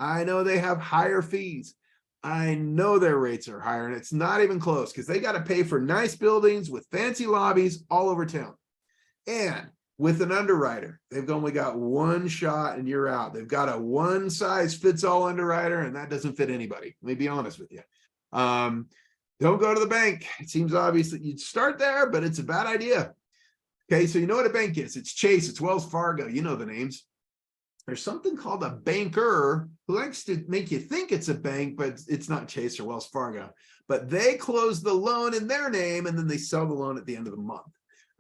I know they have higher fees. I know their rates are higher, and it's not even close, because they got to pay for nice buildings with fancy lobbies all over town. And with an underwriter, they've only got one shot and you're out. They've got a one-size-fits-all underwriter, and that doesn't fit anybody. Let me be honest with you. Don't go to the bank. It seems obvious that you'd start there, but it's a bad idea. Okay, so you know what a bank is. It's Chase, it's Wells Fargo. You know the names. There's something called a banker who likes to make you think it's a bank, but it's not Chase or Wells Fargo. But they close the loan in their name, and then they sell the loan at the end of the month.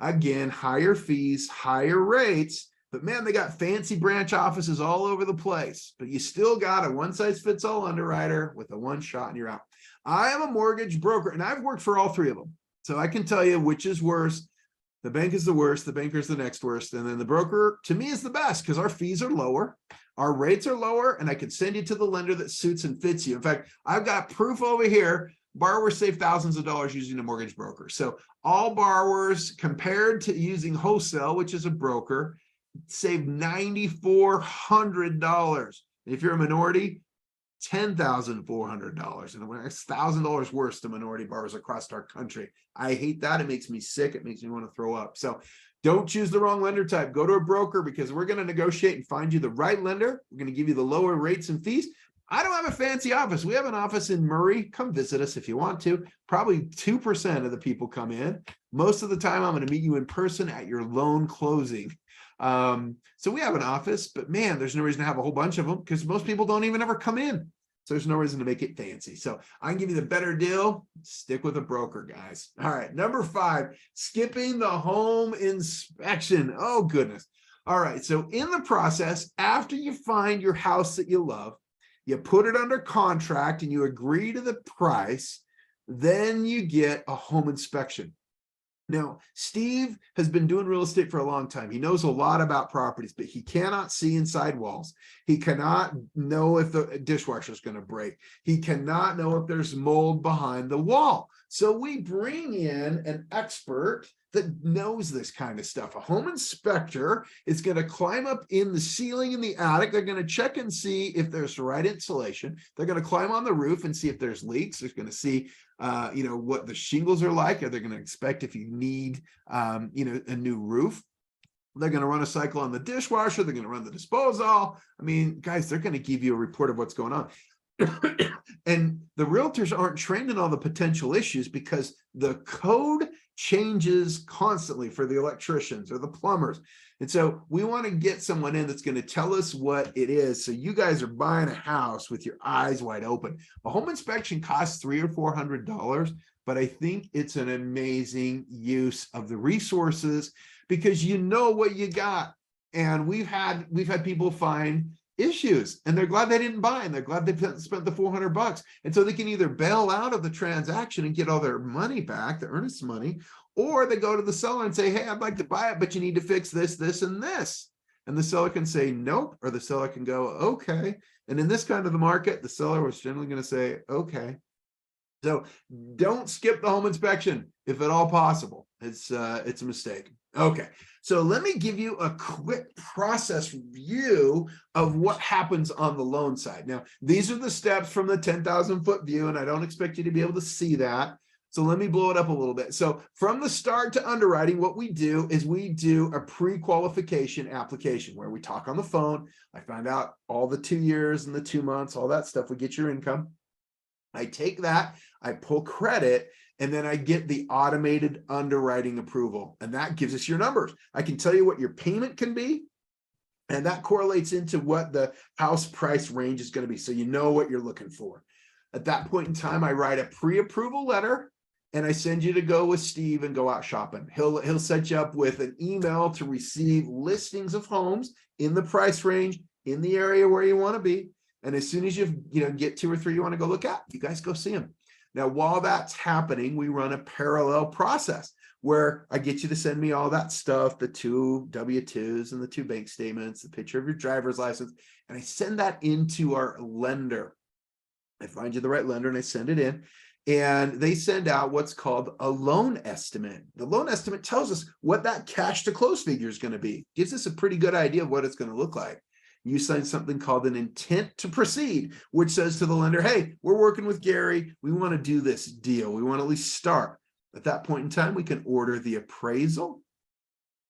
Again, higher fees, higher rates, but man, they got fancy branch offices all over the place, but you still got a one-size-fits-all underwriter with a one shot and you're out. I am a mortgage broker, and I've worked for all 3 of them. So I can tell you which is worse. The bank is the worst. The banker is the next worst. And then the broker, to me, is the best because our fees are lower. Our rates are lower, and I can send you to the lender that suits and fits you. In fact, I've got proof over here. Borrowers save thousands of dollars using a mortgage broker. So all borrowers, compared to using wholesale, which is a broker, save $9,400. If you're a minority, $10,400, and it's $1,000 worse to minority borrowers across our country. I hate that. It makes me sick. It makes me want to throw up. So don't choose the wrong lender type. Go to a broker because we're going to negotiate and find you the right lender. We're going to give you the lower rates and fees. I don't have a fancy office. We have an office in Murray. Come visit us if you want to. Probably 2% of the people come in. Most of the time, I'm going to meet you in person at your loan closing. So we have an office, but man, there's no reason to have a whole bunch of them because most people don't even ever come in. So there's no reason to make it fancy. So I can give you the better deal. Stick with a broker, guys. All right. Number 5, skipping the home inspection. Oh, goodness. All right. So in the process, after you find your house that you love, you put it under contract and you agree to the price, then you get a home inspection. Now, Steve has been doing real estate for a long time. He knows a lot about properties, but he cannot see inside walls. He cannot know if the dishwasher is going to break. He cannot know if there's mold behind the wall. So we bring in an expert that knows this kind of stuff. A home inspector is going to climb up in the ceiling in the attic. They're going to check and see if there's the right insulation. They're going to climb on the roof and see if there's leaks. They're going to see what the shingles are like. Are they going to inspect if you need, a new roof? They're going to run a cycle on the dishwasher. They're going to run the disposal. I mean, guys, they're going to give you a report of what's going on. And the realtors aren't trained in all the potential issues because the code changes constantly for the electricians or the plumbers. And so we want to get someone in that's going to tell us what it is. So you guys are buying a house with your eyes wide open. A home inspection costs $300 or $400, but I think it's an amazing use of the resources because you know what you got. And we've had people find issues and they're glad they didn't buy and they're glad they spent the $400. And so they can either bail out of the transaction and get all their money back, the earnest money, or they go to the seller and say, hey, I'd like to buy it, but you need to fix this, this, and this. And the seller can say nope, or the seller can go, okay. And in this kind of the market, the seller was generally going to say, okay. So don't skip the home inspection if at all possible. It's a mistake. Okay, so let me give you a quick process view of what happens on the loan side. Now, these are the steps from the 10,000 foot view, and I don't expect you to be able to see that. So let me blow it up a little bit. So from the start to underwriting, what we do is we do a pre-qualification application where we talk on the phone. I find out all the 2 years and the 2 months, all that stuff. We get your income. I take that, I pull credit, and then I get the automated underwriting approval. And that gives us your numbers. I can tell you what your payment can be. And that correlates into what the house price range is going to be. So you know what you're looking for. At that point in time, I write a pre-approval letter and I send you to go with Steve and go out shopping. He'll set you up with an email to receive listings of homes in the price range, in the area where you want to be. And as soon as you get 2 or 3 you want to go look at, you guys go see them. Now, while that's happening, we run a parallel process where I get you to send me all that stuff, the 2 W-2s and the 2 bank statements, the picture of your driver's license, and I send that into our lender. I find you the right lender and I send it in, and they send out what's called a loan estimate. The loan estimate tells us what that cash to close figure is going to be, gives us a pretty good idea of what it's going to look like. You sign something called an intent to proceed, which says to the lender, hey, we're working with Gary. We want to do this deal. We want to at least start. At that point in time, we can order the appraisal.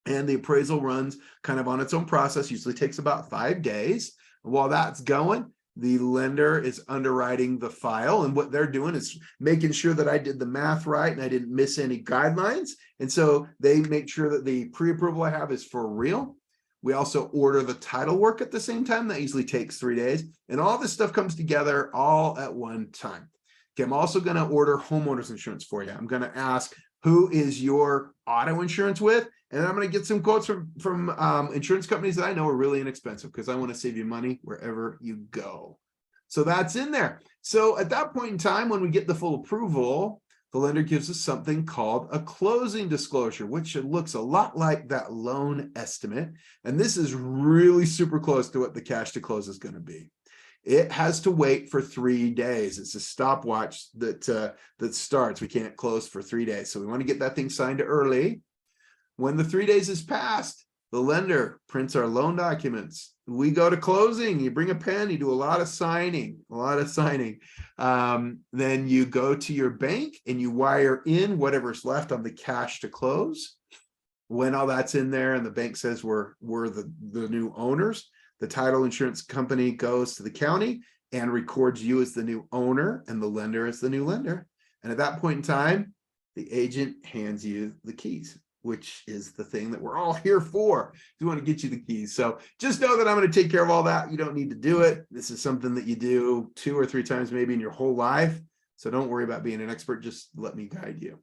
And the appraisal runs kind of on its own process, usually takes about 5 days. And while that's going, the lender is underwriting the file. And what they're doing is making sure that I did the math right and I didn't miss any guidelines. And so they make sure that the pre-approval I have is for real. We also order the title work at the same time. That usually takes 3 days. And all this stuff comes together all at one time. Okay, I'm also going to order homeowners insurance for you. I'm going to ask, who is your auto insurance with? And I'm going to get some quotes from insurance companies that I know are really inexpensive because I want to save you money wherever you go. So that's in there. So at that point in time, when we get the full approval, the lender gives us something called a closing disclosure, which looks a lot like that loan estimate. And this is really super close to what the cash to close is going to be. It has to wait for 3 days. It's a stopwatch that starts. We can't close for 3 days. So we want to get that thing signed early. When the 3 days is passed, the lender prints our loan documents. We go to closing. You bring a pen, you do a lot of signing, then you go to your bank and you wire in whatever's left on the cash to close. When all that's in there and the bank says we're the new owners, the title insurance company goes to the county and records you as the new owner and the lender as the new lender. And at that point in time, the agent hands you the keys, which is the thing that we're all here for. We want to get you the keys. So just know that I'm going to take care of all that. You don't need to do it. This is something that you do 2 or 3 times maybe in your whole life. So don't worry about being an expert. Just let me guide you.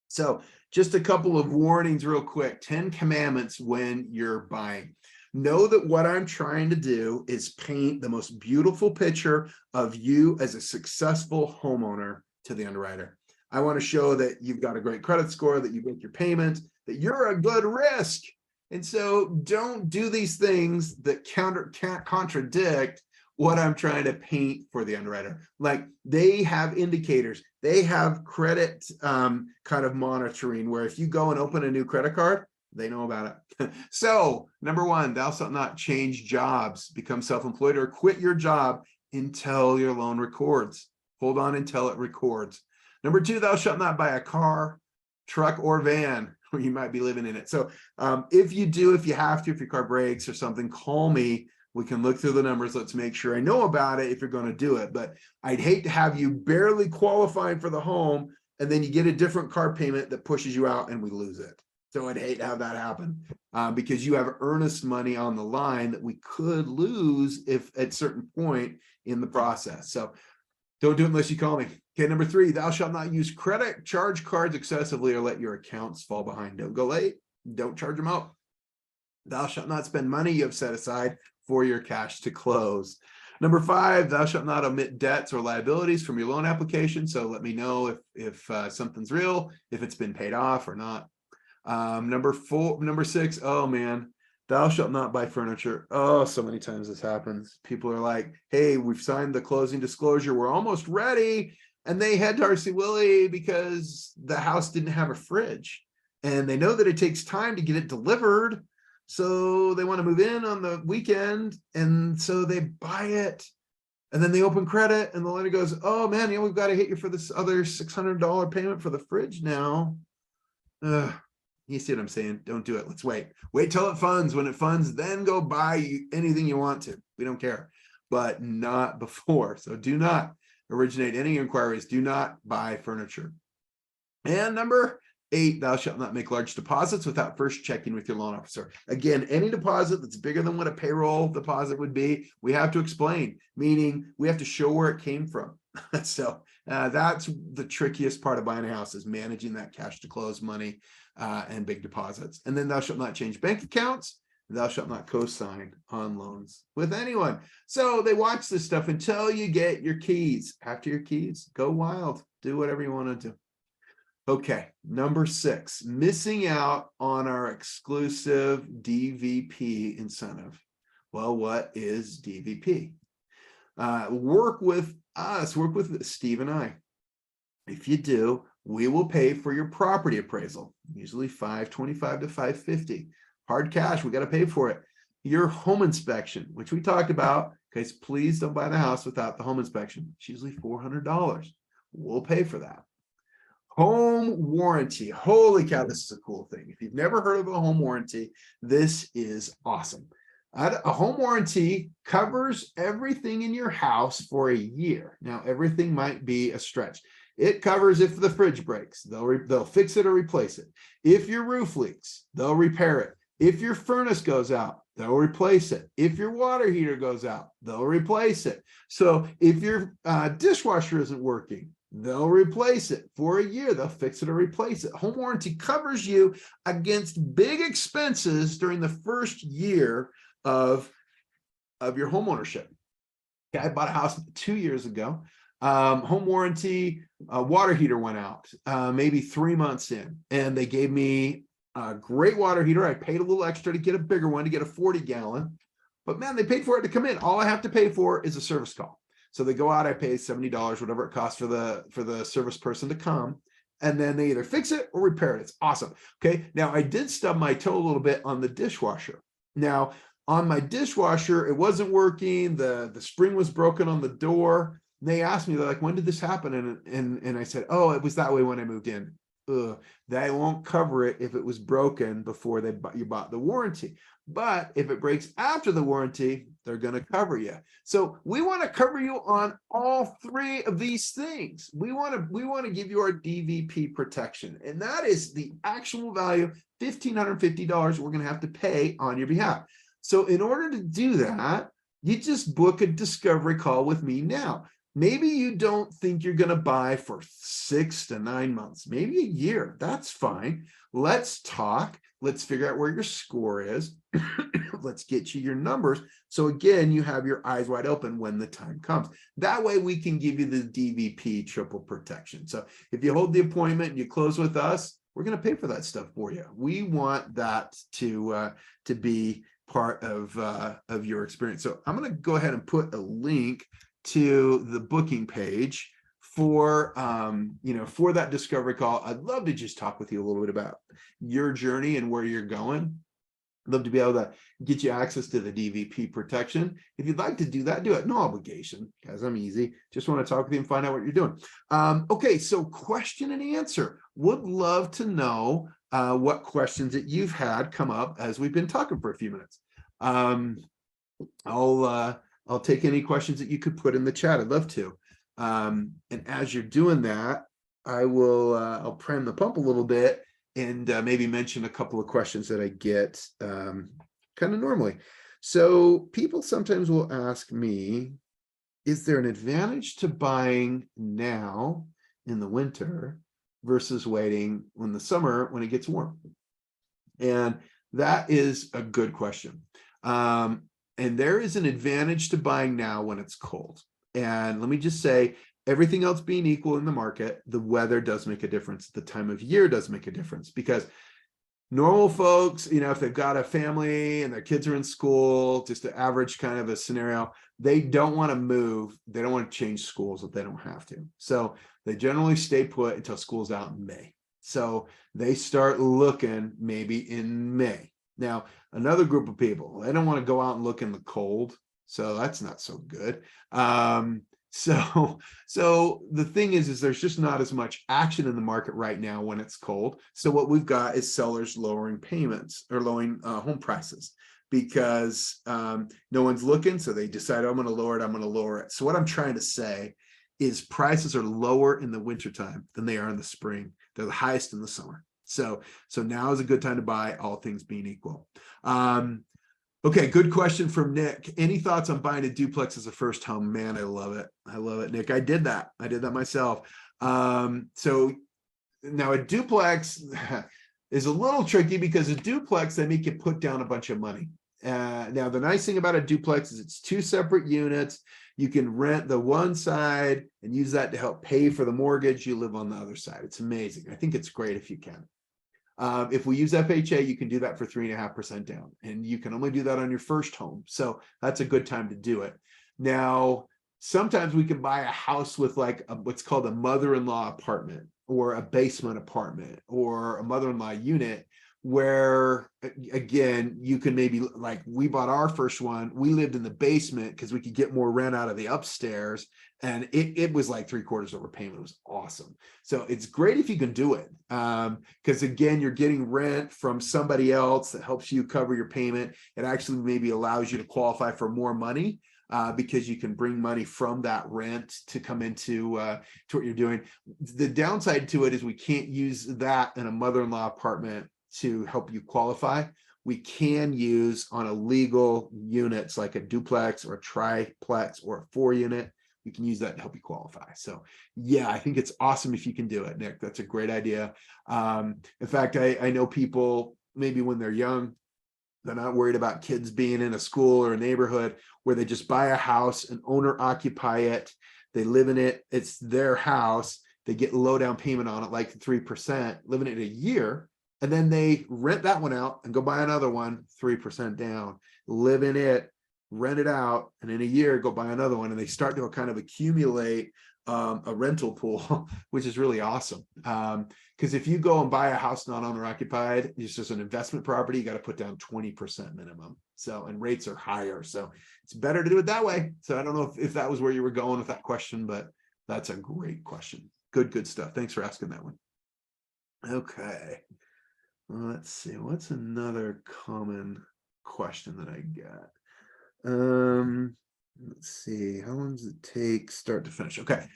So just a couple of warnings real quick. 10 commandments when you're buying. Know that what I'm trying to do is paint the most beautiful picture of you as a successful homeowner to the underwriter. I want to show that you've got a great credit score, that you make your payments, that you're a good risk. And so don't do these things that can't contradict what I'm trying to paint for the underwriter. Like they have indicators, they have credit kind of monitoring where if you go and open a new credit card, they know about it. So number 1, thou shalt not change jobs, become self-employed or quit your job until your loan records. Hold on until it records. Number 2, thou shalt not buy a car, truck, or van, or you might be living in it. So if you have to, if your car breaks or something, call me. We can look through the numbers. Let's make sure I know about it if you're going to do it. But I'd hate to have you barely qualifying for the home and then you get a different car payment that pushes you out and we lose it. So I'd hate to have that happen because you have earnest money on the line that we could lose if at a certain point in the process. So don't do it unless you call me. Okay, number 3, thou shalt not use credit charge cards excessively or let your accounts fall behind. Don't go late. Don't charge them out. Thou shalt not spend money you have set aside for your cash to close. Number 5, thou shalt not omit debts or liabilities from your loan application. So let me know if something's real, if it's been paid off or not. Number 6, oh man, thou shalt not buy furniture. Oh, so many times this happens. People are like, hey, we've signed the closing disclosure. We're almost ready. And they head to RC Willey because the house didn't have a fridge. And they know that it takes time to get it delivered. So they want to move in on the weekend. And so they buy it. And then they open credit and the lender goes, oh man, we've got to hit you for this other $600 payment for the fridge now. You see what I'm saying? Don't do it. Let's wait. Wait till it funds. When it funds, then go buy anything you want to. We don't care, but not before. So do not originate any inquiries. Do not buy furniture. And number 8, thou shalt not make large deposits without first checking with your loan officer. Again, any deposit that's bigger than what a payroll deposit would be, we have to explain, meaning we have to show where it came from. So that's the trickiest part of buying a house is managing that cash to close money and big deposits. And then thou shalt not change bank accounts. Thou shalt not co-sign on loans with anyone. So they watch this stuff until you get your keys. After your keys, go wild. Do whatever you want to do. Okay, number 6, missing out on our exclusive DVP incentive. Well, what is DVP? Work with us, work with Steve and I. If you do, we will pay for your property appraisal, usually $525 to $550. Hard cash, we got to pay for it. Your home inspection, which we talked about, okay, so please don't buy the house without the home inspection. It's usually $400. We'll pay for that. Home warranty. Holy cow, this is a cool thing. If you've never heard of a home warranty, this is awesome. A home warranty covers everything in your house for a year. Now, everything might be a stretch. It covers if the fridge breaks, they'll fix it or replace it. If your roof leaks, they'll repair it. If your furnace goes out, they'll replace it. If your water heater goes out, they'll replace it. So if your dishwasher isn't working, they'll replace it for a year. They'll fix it or replace it. Home warranty covers you against big expenses during the first year of your home ownership. Okay, I bought a house 2 years ago. Home warranty, water heater went out maybe 3 months in, and they gave me a great water heater. I paid a little extra to get a bigger one, to get a 40-gallon, but man, they paid for it to come in. All I have to pay for is a service call. So they go out, I pay $70, whatever it costs for the service person to come, and then they either fix it or repair it. It's awesome. Okay, now I did stub my toe a little bit on the dishwasher. Now on my dishwasher, it wasn't working. The spring was broken on the door. And they asked me, they're like, when did this happen? And I said, oh, it was that way when I moved in. They won't cover it if it was broken before you bought the warranty. But if it breaks after the warranty, they're going to cover you. So we want to cover you on all three of these things. We want to give you our DVP protection, and that is the actual value, $1,550 we're going to have to pay on your behalf. So in order to do that, you just book a discovery call with me now. Maybe you don't think you're going to buy for 6 to 9 months, maybe a year. That's fine. Let's talk. Let's figure out where your score is. Let's get you your numbers. So again, you have your eyes wide open when the time comes. That way we can give you the DVP triple protection. So if you hold the appointment and you close with us, we're going to pay for that stuff for you. We want that to be part of your experience. So I'm going to go ahead and put a link to the booking page for for that discovery call. I'd love to just talk with you a little bit about your journey and where you're going. I'd love to be able to get you access to the DVP protection. If you'd like to do that, do it. No obligation, guys. I'm easy. Just want to talk with you and find out what you're doing. Okay, so question and answer. Would love to know what questions that you've had come up as we've been talking for a few minutes. I'll take any questions that you could put in the chat. I'd love to. And as you're doing that, I'll prime the pump a little bit and maybe mention a couple of questions that I get kind of normally. So people sometimes will ask me, is there an advantage to buying now in the winter versus waiting in the summer when it gets warm? And that is a good question. And there is an advantage to buying now when it's cold. And let me just say, everything else being equal in the market, the weather does make a difference. The time of year does make a difference, because normal folks, if they've got a family and their kids are in school, just an average kind of a scenario, they don't want to move. They don't want to change schools if they don't have to. So they generally stay put until school's out in May. So they start looking maybe in May. Now, another group of people, they don't want to go out and look in the cold. So that's not so good. So the thing is there's just not as much action in the market right now when it's cold. So what we've got is sellers lowering payments or lowering home prices because no one's looking. So they decide, I'm going to lower it. So what I'm trying to say is prices are lower in the wintertime than they are in the spring. They're the highest in the summer. So now is a good time to buy, all things being equal. Okay, good question from Nick. Any thoughts on buying a duplex as a first home? Man, I love it. I love it, Nick. I did that myself. So now a duplex is a little tricky because a duplex, they make you put down a bunch of money. Now, the nice thing about a duplex is it's 2 separate units. You can rent the one side and use that to help pay for the mortgage. You live on the other side. It's amazing. I think it's great if you can. If we use FHA, you can do that for 3.5% down, and you can only do that on your first home. So that's a good time to do it. Now, sometimes we can buy a house with like what's called a mother-in-law apartment or a basement apartment or a mother-in-law unit, where again, you can maybe, like we bought our first one, we lived in the basement because we could get more rent out of the upstairs, and it was like 3/4 overpayment. It was awesome. So it's great if you can do it, because again, you're getting rent from somebody else that helps you cover your payment. It actually maybe allows you to qualify for more money, because you can bring money from that rent to come into to what you're doing. The downside to it is we can't use that in a mother-in-law apartment to help you qualify. We can use on a legal units like a duplex or a triplex or a 4-unit. We can use that to help you qualify. So yeah, I think it's awesome if you can do it, Nick. That's a great idea. In fact, I know people, maybe when they're young, they're not worried about kids being in a school or a neighborhood, where they just buy a house and owner occupy it. They live in it. It's their house. They get low down payment on it, like 3%, live in it a year. And then they rent that one out and go buy another one, 3% down, live in it, rent it out, and in a year go buy another one. And they start to kind of accumulate a rental pool, which is really awesome. Because if you go and buy a house not owner occupied, it's just an investment property, you got to put down 20% minimum. So, and rates are higher. So it's better to do it that way. So I don't know if that was where you were going with that question, but that's a great question. Good stuff. Thanks for asking that one. Okay. Let's see. What's another common question that I got? Let's see. How long does it take start to finish? Okay.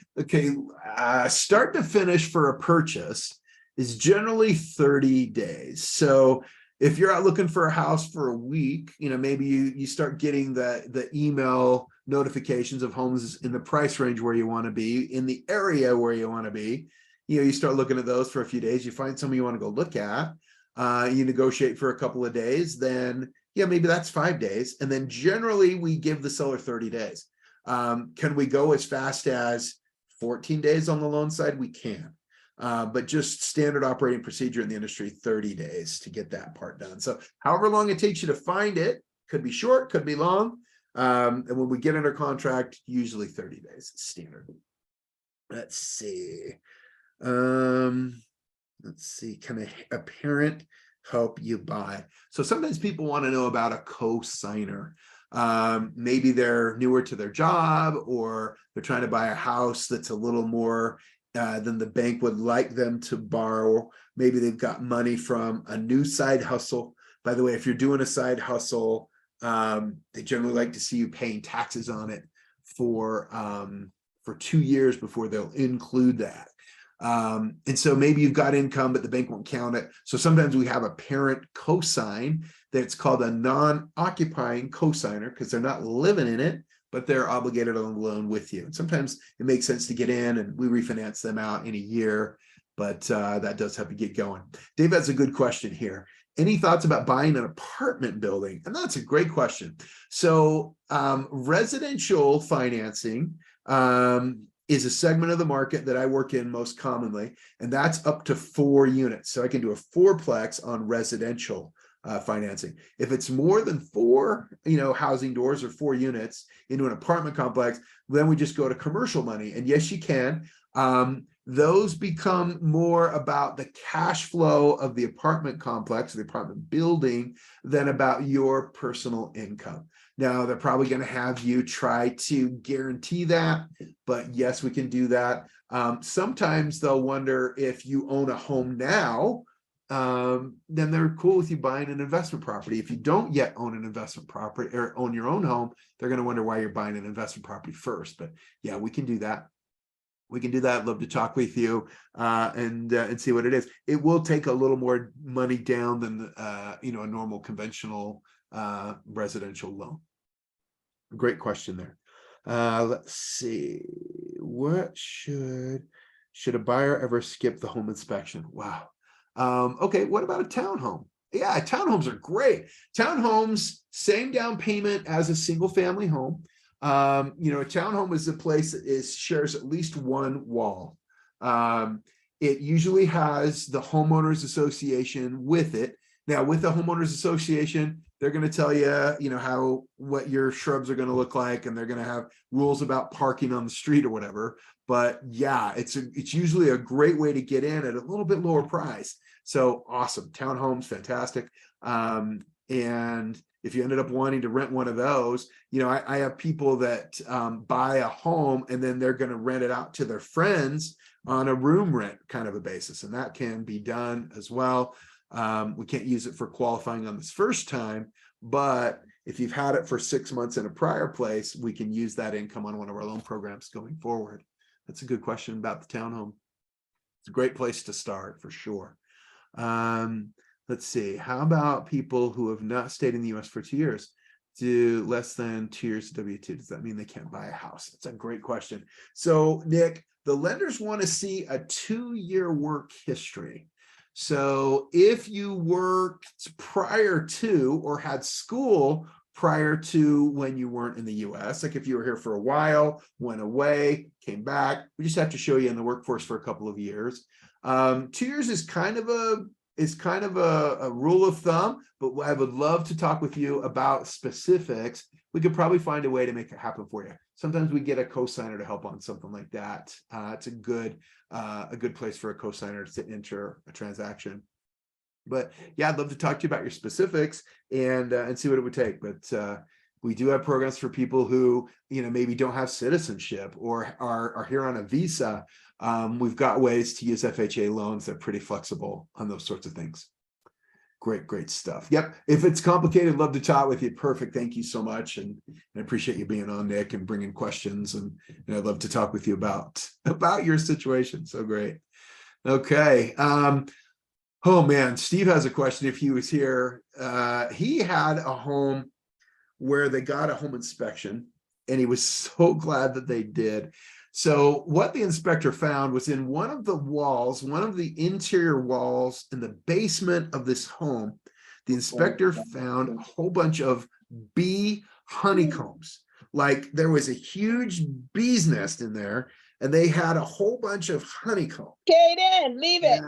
Start to finish for a purchase is generally 30 days. So if you're out looking for a house for a week, maybe you start getting the email notifications of homes in the price range where you want to be, in the area where you want to be. You start looking at those for a few days. You find something you want to go look at. You negotiate for a couple of days, then maybe that's 5 days. And then generally we give the seller 30 days. Can we go as fast as 14 days on the loan side? We can. But just standard operating procedure in the industry, 30 days to get that part done. So however long it takes you to find it, could be short, could be long. And when we get under contract, usually 30 days is standard. Let's see. Can a parent help you buy? So sometimes people want to know about a co-signer. Maybe they're newer to their job, or they're trying to buy a house that's a little more than the bank would like them to borrow. Maybe they've got money from a new side hustle. By the way, if you're doing a side hustle, they generally like to see you paying taxes on it for 2 years before they'll include that. And so maybe you've got income, but the bank won't count it. So sometimes we have a parent cosign that's called a non-occupying cosigner, because they're not living in it, but they're obligated on the loan with you. And sometimes it makes sense to get in, and we refinance them out in a year, but that does have to get going. Dave has a good question here. Any thoughts about buying an apartment building? And that's a great question. So residential financing is a segment of the market that I work in most commonly, and that's up to 4 units. So I can do a 4-plex on residential financing. If it's more than 4, housing doors or 4 units into an apartment complex, then we just go to commercial money. And yes, you can. Those become more about the cash flow of the apartment complex, the apartment building, than about your personal income. Now, they're probably going to have you try to guarantee that, but yes, we can do that. Sometimes they'll wonder if you own a home now, then they're cool with you buying an investment property. If you don't yet own an investment property or own your own home, they're going to wonder why you're buying an investment property first. But yeah, we can do that. We can do that. I'd love to talk with you and see what it is. It will take a little more money down than a normal conventional residential loan. Great question there. Let's see. What should a buyer ever skip the home inspection? Wow. Okay. What about a townhome? Yeah, townhomes are great. Townhomes, same down payment as a single family home. A townhome is a place that shares at least one wall. It usually has the homeowners association with it. Now, with the homeowners association, they're going to tell you, what your shrubs are going to look like, and they're going to have rules about parking on the street or whatever. But yeah, it's usually a great way to get in at a little bit lower price. So awesome. Townhomes, fantastic. And if you ended up wanting to rent one of those, I have people that buy a home and then they're going to rent it out to their friends on a room rent kind of a basis. And that can be done as well. We can't use it for qualifying on this first time, but if you've had it for 6 months in a prior place, we can use that income on one of our loan programs going forward. That's a good question about the townhome. It's a great place to start for sure. Let's see. How about people who have not stayed in the US for 2 years? Do less than 2 years W-2? Does that mean they can't buy a house? That's a great question. So, Nick, the lenders want to see a 2-year work history. So if you worked prior to or had school prior to when you weren't in the US. Like if you were here for a while, went away, came back, we just have to show you in the workforce for a couple of years. 2 years is kind of a rule of thumb, but I would love to talk with you about specifics. We could probably find a way to make it happen for you. Sometimes we get a cosigner to help on something like that. It's a good place for a cosigner to enter a transaction. But yeah, I'd love to talk to you about your specifics and see what it would take. But we do have programs for people who, maybe don't have citizenship or are here on a visa. We've got ways to use FHA loans that are pretty flexible on those sorts of things. Great stuff. Yep. If it's complicated, love to chat with you. Perfect. Thank you so much. And I appreciate you being on, Nick, and bringing questions. And I'd love to talk with you about your situation. So great. Okay. Oh man, Steve has a question if he was here. He had a home where they got a home inspection and he was so glad that they did. So what the inspector found was in one of the interior walls in the basement of this home, the inspector found a whole bunch of bee honeycombs. Like there was a huge bee's nest in there and they had a whole bunch of honeycomb.
Kaden, leave it.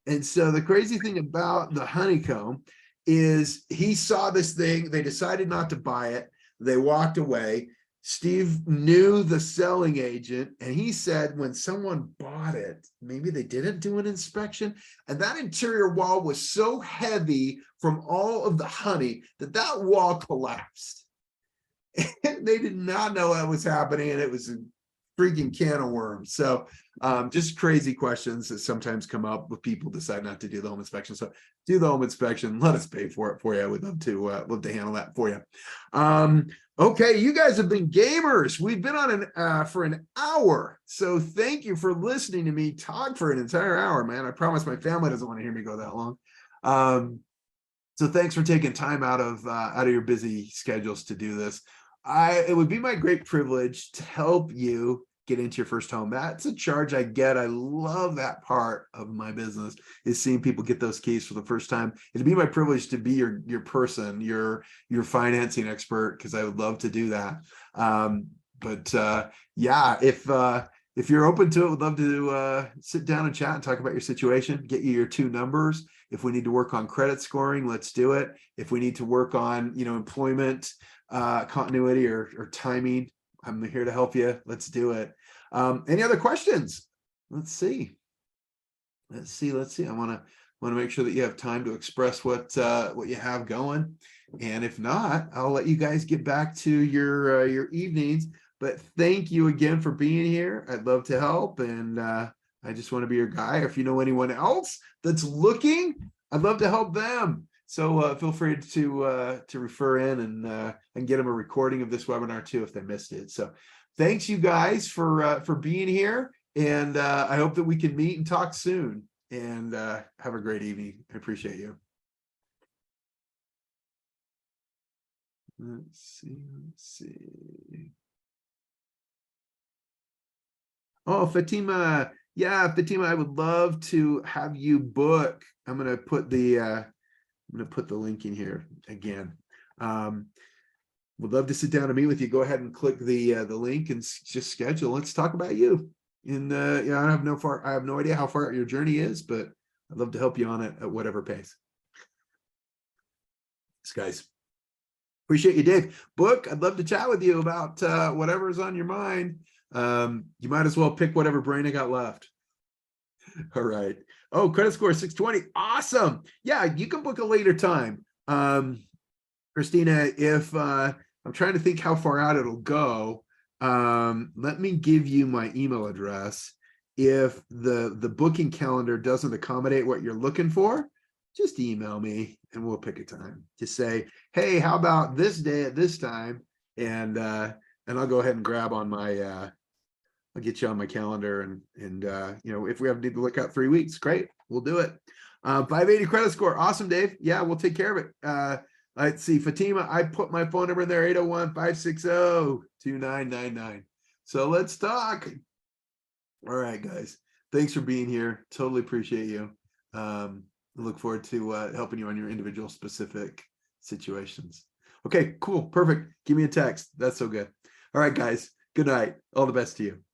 And so the crazy thing about the honeycomb is he saw this thing, they decided not to buy it, they walked away. Steve knew the selling agent, and he said when someone bought it, maybe they didn't do an inspection, and that interior wall was so heavy from all of the honey that wall collapsed. And they did not know what was happening, and it was a freaking can of worms. So just crazy questions that sometimes come up with people decide not to do the home inspection. So do the home inspection, let us pay for it for you. We'd love to handle that for you. Okay, you guys have been gamers. We've been on for an hour. So thank you for listening to me talk for an entire hour, man. I promise my family doesn't want to hear me go that long. So thanks for taking time out of your busy schedules to do this. It would be my great privilege to help you get into your first home. That's a charge I get. I love that part of my business, is seeing people get those keys for the first time. It'd be my privilege to be your person, your financing expert, because I would love to do that. Yeah, if you're open to it, would love to sit down and chat and talk about your situation, get you your 2 numbers. If we need to work on credit scoring, let's do it. If we need to work on, employment continuity or timing, I'm here to help you. Let's do it. Any other questions? Let's see. I want to make sure that you have time to express what you have going. And if not, I'll let you guys get back to your evenings. But thank you again for being here. I'd love to help, and I just want to be your guy. If you know anyone else that's looking, I'd love to help them. So feel free to refer in, and get them a recording of this webinar too if they missed it. So thanks you guys for being here, and I hope that we can meet and talk soon. And have a great evening. I appreciate you. Let's see. Oh, Fatima. Yeah, Fatima, I would love to have you book. I'm gonna put the link in here again. Would love to sit down and meet with you. Go ahead and click the link and just schedule. Let's talk about you. And I have no idea how far your journey is, but I'd love to help you on it at whatever pace. Thanks, guys. Appreciate you, Dave. Book. I'd love to chat with you about whatever's on your mind. You might as well pick whatever brain I got left. All right. Oh, credit score 620. Awesome. Yeah, you can book a later time. Christina, if I'm trying to think how far out it'll go, let me give you my email address. If the booking calendar doesn't accommodate what you're looking for, just email me and we'll pick a time. Just say, hey, how about this day at this time? And I'll go ahead and grab on my I'll get you on my calendar, and if we have need to look out 3 weeks, great, we'll do it. 580 credit score, awesome, Dave. Yeah, we'll take care of it. Let's see, Fatima, I put my phone number in there, 801-560-2999. So let's talk. All right, guys, thanks for being here. Totally appreciate you. I look forward to helping you on your individual specific situations. Okay, cool. Perfect. Give me a text. That's so good. All right, guys. Good night. All the best to you.